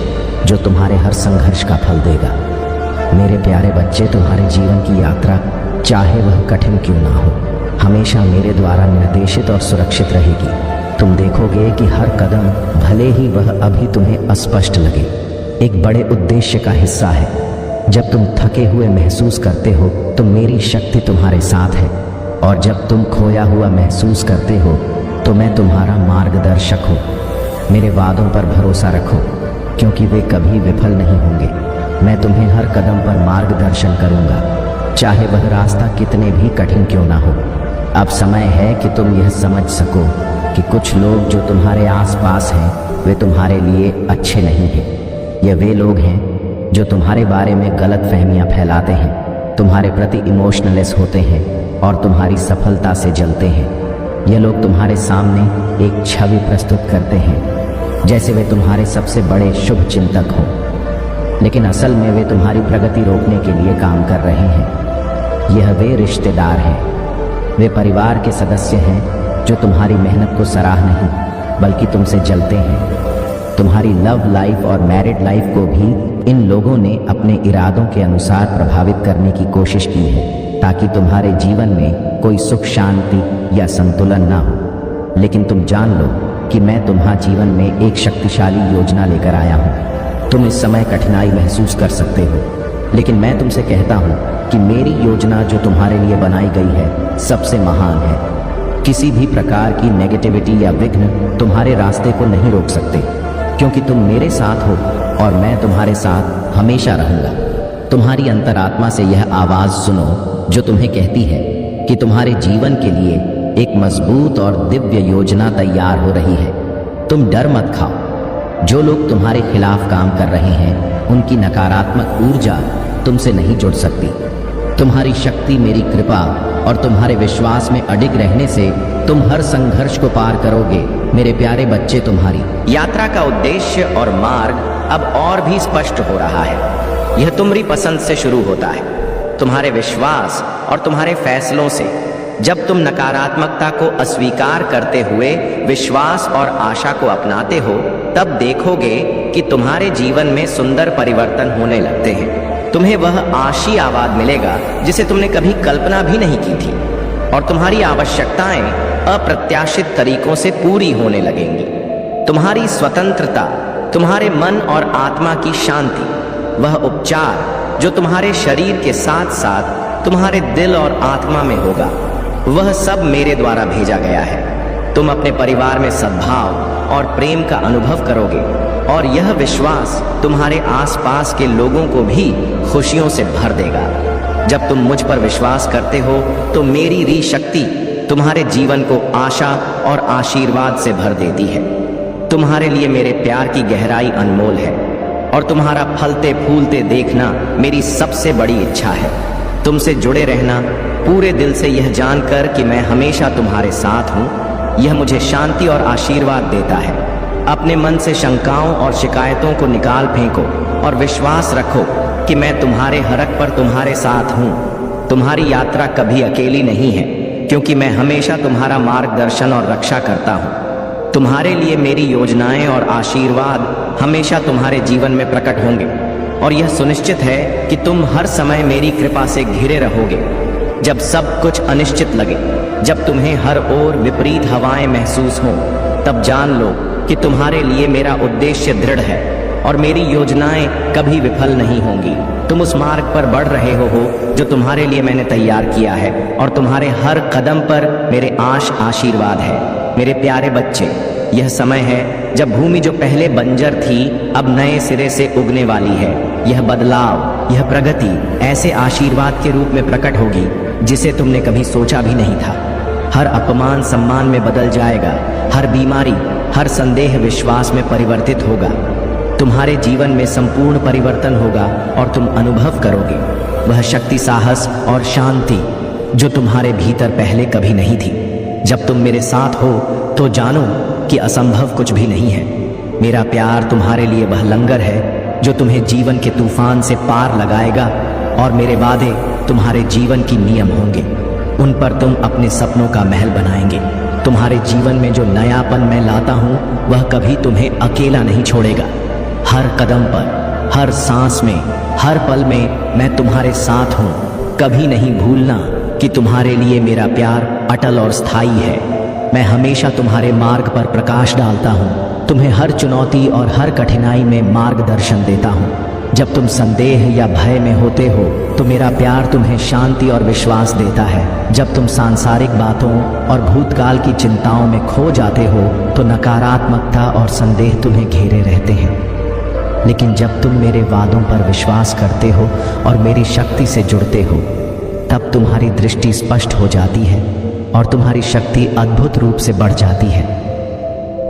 जो तुम्हारे हर संघर्ष का फल देगा। मेरे प्यारे बच्चे, तुम्हारे जीवन की यात्रा चाहे वह कठिन क्यों ना हो, हमेशा मेरे द्वारा निर्देशित और सुरक्षित रहेगी। तुम देखोगे कि हर कदम, भले ही वह अभी तुम्हें अस्पष्ट लगे, एक बड़े उद्देश्य का हिस्सा है। जब तुम थके हुए महसूस करते हो तो मेरी शक्ति तुम्हारे साथ है और जब तुम खोया हुआ महसूस करते हो तो मैं तुम्हारा मार्गदर्शक हूँ। मेरे वादों पर भरोसा रखो क्योंकि वे कभी विफल नहीं होंगे। मैं तुम्हें हर कदम पर मार्गदर्शन करूँगा, चाहे वह रास्ता कितने भी कठिन क्यों ना हो। अब समय है कि तुम यह समझ सको कि कुछ लोग जो तुम्हारे आसपास हैं वे तुम्हारे लिए अच्छे नहीं हैं। ये वे लोग हैं जो तुम्हारे बारे में गलत फहमियाँ फैलाते हैं, तुम्हारे प्रति इमोशनलेस होते हैं और तुम्हारी सफलता से जलते हैं। ये लोग तुम्हारे सामने एक छवि प्रस्तुत करते हैं जैसे वे तुम्हारे सबसे बड़े शुभ चिंतक हों, लेकिन असल में वे तुम्हारी प्रगति रोकने के लिए काम कर रहे हैं। यह वे रिश्तेदार हैं, वे परिवार के सदस्य हैं जो तुम्हारी मेहनत को सराह नहीं बल्कि तुमसे जलते हैं। तुम्हारी लव लाइफ और मैरिड लाइफ को भी इन लोगों ने अपने इरादों के अनुसार प्रभावित करने की कोशिश की है ताकि तुम्हारे जीवन में कोई सुख शांति या संतुलन ना हो। लेकिन तुम जान लो कि मैं तुम्हारे जीवन में एक शक्तिशाली योजना लेकर आया हूँ। तुम इस समय कठिनाई महसूस कर सकते हो, लेकिन मैं तुमसे कहता हूँ कि मेरी योजना जो तुम्हारे लिए बनाई गई है सबसे महान है। किसी भी प्रकार की नेगेटिविटी या विघ्न तुम्हारे रास्ते को नहीं रोक सकते, क्योंकि तुम मेरे साथ हो और मैं तुम्हारे साथ हमेशा रहूंगा। तुम्हारी अंतरात्मा से यह आवाज सुनो जो तुम्हें कहती है कि तुम्हारे जीवन के लिए एक मजबूत और दिव्य योजना तैयार हो रही है। तुम डर मत खाओ। जो लोग तुम्हारे खिलाफ काम कर रहे हैं उनकी नकारात्मक ऊर्जा तुमसे नहीं जुड़ सकती। तुम्हारी शक्ति मेरी कृपा और तुम्हारे विश्वास में अडिग रहने से तुम हर संघर्ष को पार करोगे। मेरे प्यारे बच्चे, तुम्हारी यात्रा का उद्देश्य और मार्ग अब और भी स्पष्ट हो रहा है। यह तुम्हारी पसंद से शुरू होता है, तुम्हारे विश्वास और तुम्हारे फैसलों से। जब तुम नकारात्मकता को अस्वीकार करते हुए विश्वास और आशा को अपनाते हो, तब देखोगे कि तुम्हारे जीवन में सुंदर परिवर्तन होने लगते हैं। तुम्हें वह आशीर्वाद मिलेगा जिसे तुमने कभी कल्पना भी नहीं की थी, और तुम्हारी आवश्यकताएं अप्रत्याशित तरीकों से पूरी होने लगेंगी। तुम्हारी स्वतंत्रता, तुम्हारे मन और आत्मा की शांति, वह उपचार जो तुम्हारे शरीर के साथ साथ तुम्हारे दिल और आत्मा में होगा, वह सब मेरे द्वारा भेजा गया है। तुम अपने परिवार में सद्भाव और प्रेम का अनुभव करोगे, और यह विश्वास तुम्हारे आसपास के लोगों को भी खुशियों से भर देगा। जब तुम मुझ पर विश्वास करते हो तो मेरी री शक्ति तुम्हारे जीवन को आशा और आशीर्वाद से भर देती है। तुम्हारे लिए मेरे प्यार की गहराई अनमोल है, और तुम्हारा फलते फूलते देखना मेरी सबसे बड़ी इच्छा है। तुमसे जुड़े रहना, पूरे दिल से यह जानकर कि मैं हमेशा तुम्हारे साथ हूँ, यह मुझे शांति और आशीर्वाद देता है। अपने मन से शंकाओं और शिकायतों को निकाल फेंको और विश्वास रखो कि मैं तुम्हारे हरक पर तुम्हारे साथ हूँ। तुम्हारी यात्रा कभी अकेली नहीं है, क्योंकि मैं हमेशा तुम्हारा मार्गदर्शन और रक्षा करता हूँ। तुम्हारे लिए मेरी योजनाएं और आशीर्वाद हमेशा तुम्हारे जीवन में प्रकट होंगे, और यह सुनिश्चित है कि तुम हर समय मेरी कृपा से घिरे रहोगे। जब सब कुछ अनिश्चित लगे, जब तुम्हें हर ओर विपरीत हवाएं महसूस हों, तब जान लो कि तुम्हारे लिए मेरा उद्देश्य दृढ़ है और मेरी योजनाएं कभी विफल नहीं होंगी। तुम उस मार्ग पर बढ़ रहे हो जो तुम्हारे लिए मैंने तैयार किया है, और तुम्हारे हर कदम पर मेरे आशीर्वाद है। मेरे प्यारे बच्चे, यह समय है जब भूमि जो पहले बंजर थी अब नए सिरे से उगने वाली है। यह बदलाव, यह प्रगति ऐसे आशीर्वाद के रूप में प्रकट होगी जिसे तुमने कभी सोचा भी नहीं था। हर अपमान सम्मान में बदल जाएगा, हर बीमारी, हर संदेह विश्वास में परिवर्तित होगा। तुम्हारे जीवन में संपूर्ण परिवर्तन होगा और तुम अनुभव करोगे वह शक्ति, साहस और शांति जो तुम्हारे भीतर पहले कभी नहीं थी। जब तुम मेरे साथ हो तो जानो कि असंभव कुछ भी नहीं है। मेरा प्यार तुम्हारे लिए वह लंगर है जो तुम्हें जीवन के तूफान से पार लगाएगा, और मेरे वादे तुम्हारे जीवन की नियम होंगे। उन पर तुम अपने सपनों का महल बनाएंगे। तुम्हारे जीवन में जो नयापन मैं लाता हूँ वह कभी तुम्हें अकेला नहीं छोड़ेगा। हर कदम पर, हर सांस में, हर पल में मैं तुम्हारे साथ हूँ। कभी नहीं भूलना कि तुम्हारे लिए मेरा प्यार अटल और स्थायी है। मैं हमेशा तुम्हारे मार्ग पर प्रकाश डालता हूँ, तुम्हें हर चुनौती और हर कठिनाई में मार्गदर्शन देता हूँ। जब तुम संदेह या भय में होते हो तो मेरा प्यार तुम्हें शांति और विश्वास देता है। जब तुम सांसारिक बातों और भूतकाल की चिंताओं में खो जाते हो तो नकारात्मकता और संदेह तुम्हें घेरे रहते हैं। लेकिन जब तुम मेरे वादों पर विश्वास करते हो और मेरी शक्ति से जुड़ते हो, तब तुम्हारी दृष्टि स्पष्ट हो जाती है और तुम्हारी शक्ति अद्भुत रूप से बढ़ जाती है।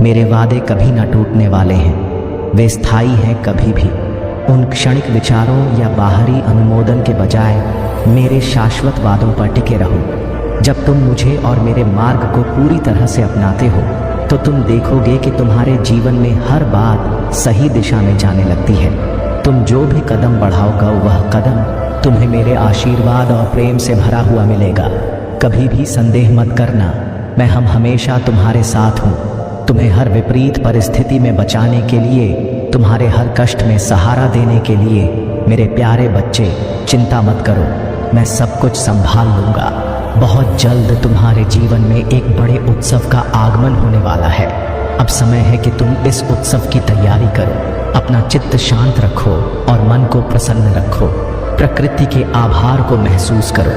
मेरे वादे कभी न टूटने वाले हैं, वे स्थायी हैं। कभी भी उन क्षणिक विचारों या बाहरी अनुमोदन के बजाय मेरे शाश्वत वादों पर टिके रहो। जब तुम मुझे और मेरे मार्ग को पूरी तरह से अपनाते हो तो तुम देखोगे कि तुम्हारे जीवन में हर बात सही दिशा में जाने लगती है। तुम जो भी कदम बढ़ाओगे वह कदम तुम्हें मेरे आशीर्वाद और प्रेम से भरा हुआ मिलेगा। कभी भी संदेह मत करना हम हमेशा तुम्हारे साथ हूँ। तुम्हें हर विपरीत परिस्थिति में बचाने के लिए, तुम्हारे हर कष्ट में सहारा देने के लिए। मेरे प्यारे बच्चे, चिंता मत करो, मैं सब कुछ संभाल लूंगा। बहुत जल्द तुम्हारे जीवन में एक बड़े उत्सव का आगमन होने वाला है। अब समय है कि तुम इस उत्सव की तैयारी करो। अपना चित्त शांत रखो और मन को प्रसन्न रखो। प्रकृति के आभार को महसूस करो,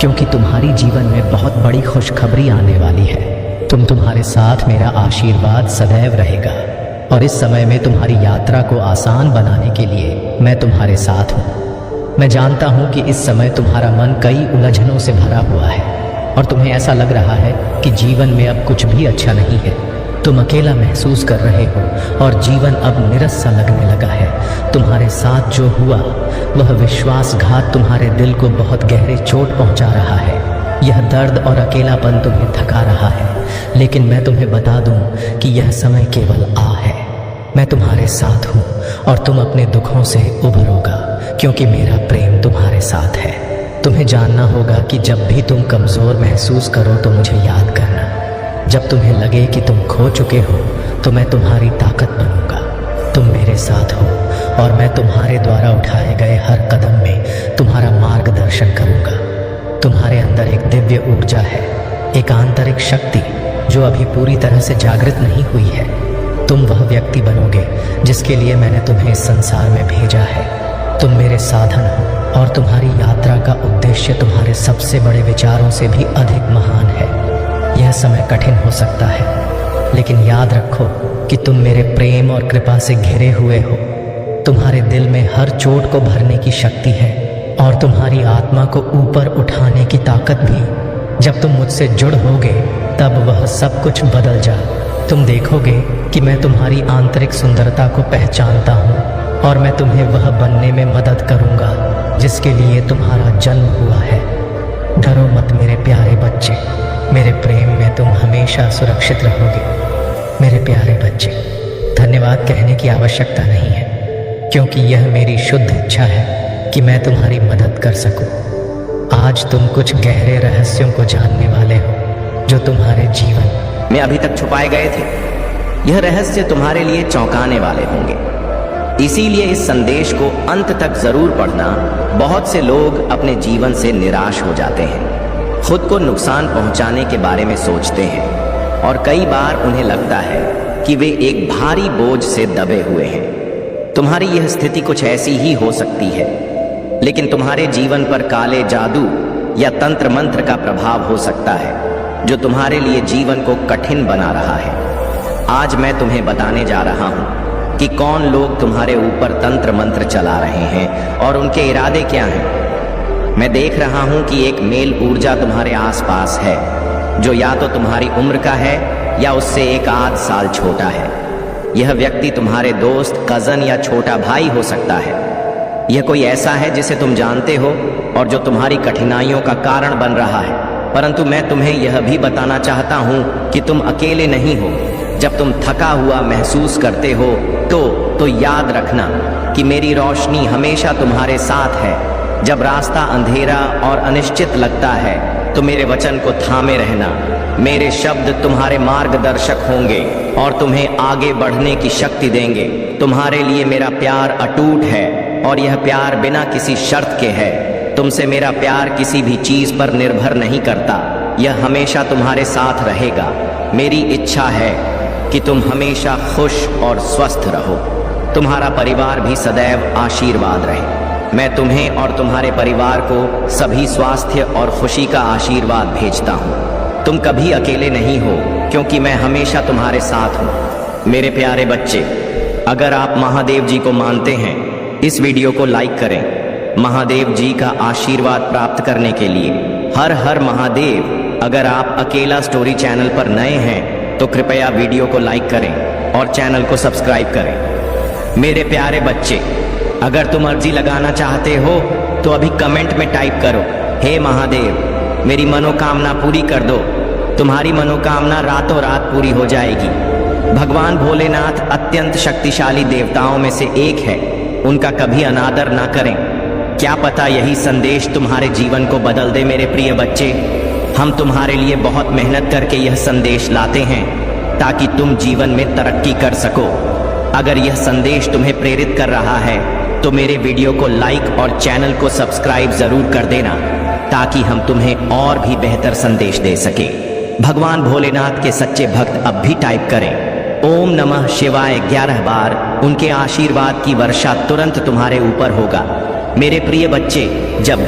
क्योंकि तुम्हारी जीवन में बहुत बड़ी खुशखबरी आने वाली है। तुम्हारे साथ मेरा आशीर्वाद सदैव रहेगा, और इस समय में तुम्हारी यात्रा को आसान बनाने के लिए मैं तुम्हारे साथ हूँ। मैं जानता हूँ कि इस समय तुम्हारा मन कई उलझनों से भरा हुआ है, और तुम्हें ऐसा लग रहा है कि जीवन में अब कुछ भी अच्छा नहीं है। तुम अकेला महसूस कर रहे हो और जीवन अब निरस सा लगने लगा है। तुम्हारे साथ जो हुआ वह विश्वासघात तुम्हारे दिल को बहुत गहरे चोट पहुंचा रहा है। यह दर्द और अकेलापन तुम्हें थका रहा है, लेकिन मैं तुम्हें बता दूं कि यह समय केवल है। मैं तुम्हारे साथ हूँ और तुम अपने दुखों से उभरोगा, क्योंकि मेरा प्रेम तुम्हारे साथ है। तुम्हें जानना होगा कि जब भी तुम कमज़ोर महसूस करो तो मुझे याद करना। जब तुम्हें लगे कि तुम खो चुके हो तो मैं तुम्हारी ताकत बनूंगा। तुम मेरे साथ हो और मैं तुम्हारे द्वारा उठाए गए हर कदम में तुम्हारा मार्गदर्शन करूंगा। तुम्हारे अंदर एक दिव्य ऊर्जा है, एक आंतरिक शक्ति जो अभी पूरी तरह से जागृत नहीं हुई है। तुम वह व्यक्ति बनोगे जिसके लिए मैंने तुम्हें इस संसार में भेजा है। तुम मेरे साधन हो और तुम्हारी यात्रा का उद्देश्य तुम्हारे सबसे बड़े विचारों से भी अधिक महान है। यह समय कठिन हो सकता है, लेकिन याद रखो कि तुम मेरे प्रेम और कृपा से घिरे हुए हो। तुम्हारे दिल में हर चोट को भरने की शक्ति है और तुम्हारी आत्मा को ऊपर उठाने की ताकत भी। जब तुम मुझसे जुड़ होगे तब वह सब कुछ बदल जा। तुम देखोगे कि मैं तुम्हारी आंतरिक सुंदरता को पहचानता हूँ और मैं तुम्हें वह बनने में मदद करूँगा जिसके लिए तुम्हारा जन्म हुआ है। डरो मत मेरे प्यारे बच्चे, मेरे प्रेम में तुम हमेशा सुरक्षित रहोगे। मेरे प्यारे बच्चे, धन्यवाद कहने की आवश्यकता नहीं है, क्योंकि यह मेरी शुद्ध इच्छा है कि मैं तुम्हारी मदद कर सकूं। आज तुम कुछ गहरे रहस्यों को जानने वाले हो जो तुम्हारे जीवन में अभी तक छुपाए गए थे। यह रहस्य तुम्हारे लिए चौंकाने वाले होंगे, इसीलिए इस संदेश को अंत तक जरूर पढ़ना। बहुत से लोग अपने जीवन से निराश हो जाते हैं, खुद को नुकसान पहुंचाने के बारे में सोचते हैं, और कई बार उन्हें लगता है कि वे एक भारी बोझ से दबे हुए हैं। तुम्हारी यह स्थिति कुछ ऐसी ही हो सकती है, लेकिन तुम्हारे जीवन पर काले जादू या तंत्र मंत्र का प्रभाव हो सकता है जो तुम्हारे लिए जीवन को कठिन बना रहा है। आज मैं तुम्हें बताने जा रहा हूं कि कौन लोग तुम्हारे ऊपर तंत्र मंत्र चला रहे हैं और उनके इरादे क्या हैं। मैं देख रहा हूं कि एक मेल ऊर्जा तुम्हारे आसपास है जो या तो तुम्हारी उम्र का है या उससे एक आध साल छोटा है। यह व्यक्ति तुम्हारे दोस्त, कजन या छोटा भाई हो सकता है। यह कोई ऐसा है जिसे तुम जानते हो और जो तुम्हारी कठिनाइयों का कारण बन रहा है। परंतु मैं तुम्हें यह भी बताना चाहता हूं कि तुम अकेले नहीं हो। जब तुम थका हुआ महसूस करते हो तो याद रखना कि मेरी रोशनी हमेशा तुम्हारे साथ है। जब रास्ता अंधेरा और अनिश्चित लगता है तो मेरे वचन को थामे रहना। मेरे शब्द तुम्हारे मार्गदर्शक होंगे और तुम्हें आगे बढ़ने की शक्ति देंगे। तुम्हारे लिए मेरा प्यार अटूट है और यह प्यार बिना किसी शर्त के है। तुमसे मेरा प्यार किसी भी चीज पर निर्भर नहीं करता, यह हमेशा तुम्हारे साथ रहेगा। मेरी इच्छा है कि तुम हमेशा खुश और स्वस्थ रहो। तुम्हारा परिवार भी सदैव आशीर्वाद रहे। मैं तुम्हें और तुम्हारे परिवार को सभी स्वास्थ्य और खुशी का आशीर्वाद भेजता हूँ। तुम कभी अकेले नहीं हो, क्योंकि मैं हमेशा तुम्हारे साथ हूँ। मेरे प्यारे बच्चे, अगर आप महादेव जी को मानते हैं, इस वीडियो को लाइक करें। महादेव जी का आशीर्वाद प्राप्त करने के लिए हर हर महादेव। अगर आप अकेला स्टोरी चैनल पर नए हैं तो कृपया वीडियो को लाइक करें और चैनल को सब्सक्राइब करें। मेरे प्यारे बच्चे, अगर तुम अर्जी लगाना चाहते हो तो अभी कमेंट में टाइप करो, हे महादेव मेरी मनोकामना पूरी कर दो। तुम्हारी मनोकामना रातों रात पूरी हो जाएगी। भगवान भोलेनाथ अत्यंत शक्तिशाली देवताओं में से एक है, उनका कभी अनादर ना करें। क्या पता यही संदेश तुम्हारे जीवन को बदल दे। मेरे प्रिय बच्चे, हम तुम्हारे लिए बहुत मेहनत करके यह संदेश लाते हैं ताकि तुम जीवन में तरक्की कर सको। अगर यह संदेश तुम्हें प्रेरित कर रहा है तो मेरे वीडियो को लाइक और चैनल को सब्सक्राइब जरूर कर देना ताकि हम तुम्हें और भी बेहतर संदेश दे सके। भगवान भोलेनाथ के सच्चे भक्त अब भी टाइप करें ओम नमः शिवाय 11 बार। उनके आशीर्वाद की वर्षा तुरंत तुम्हारे ऊपर होगा। मेरे प्रिय बच्चे, जब भी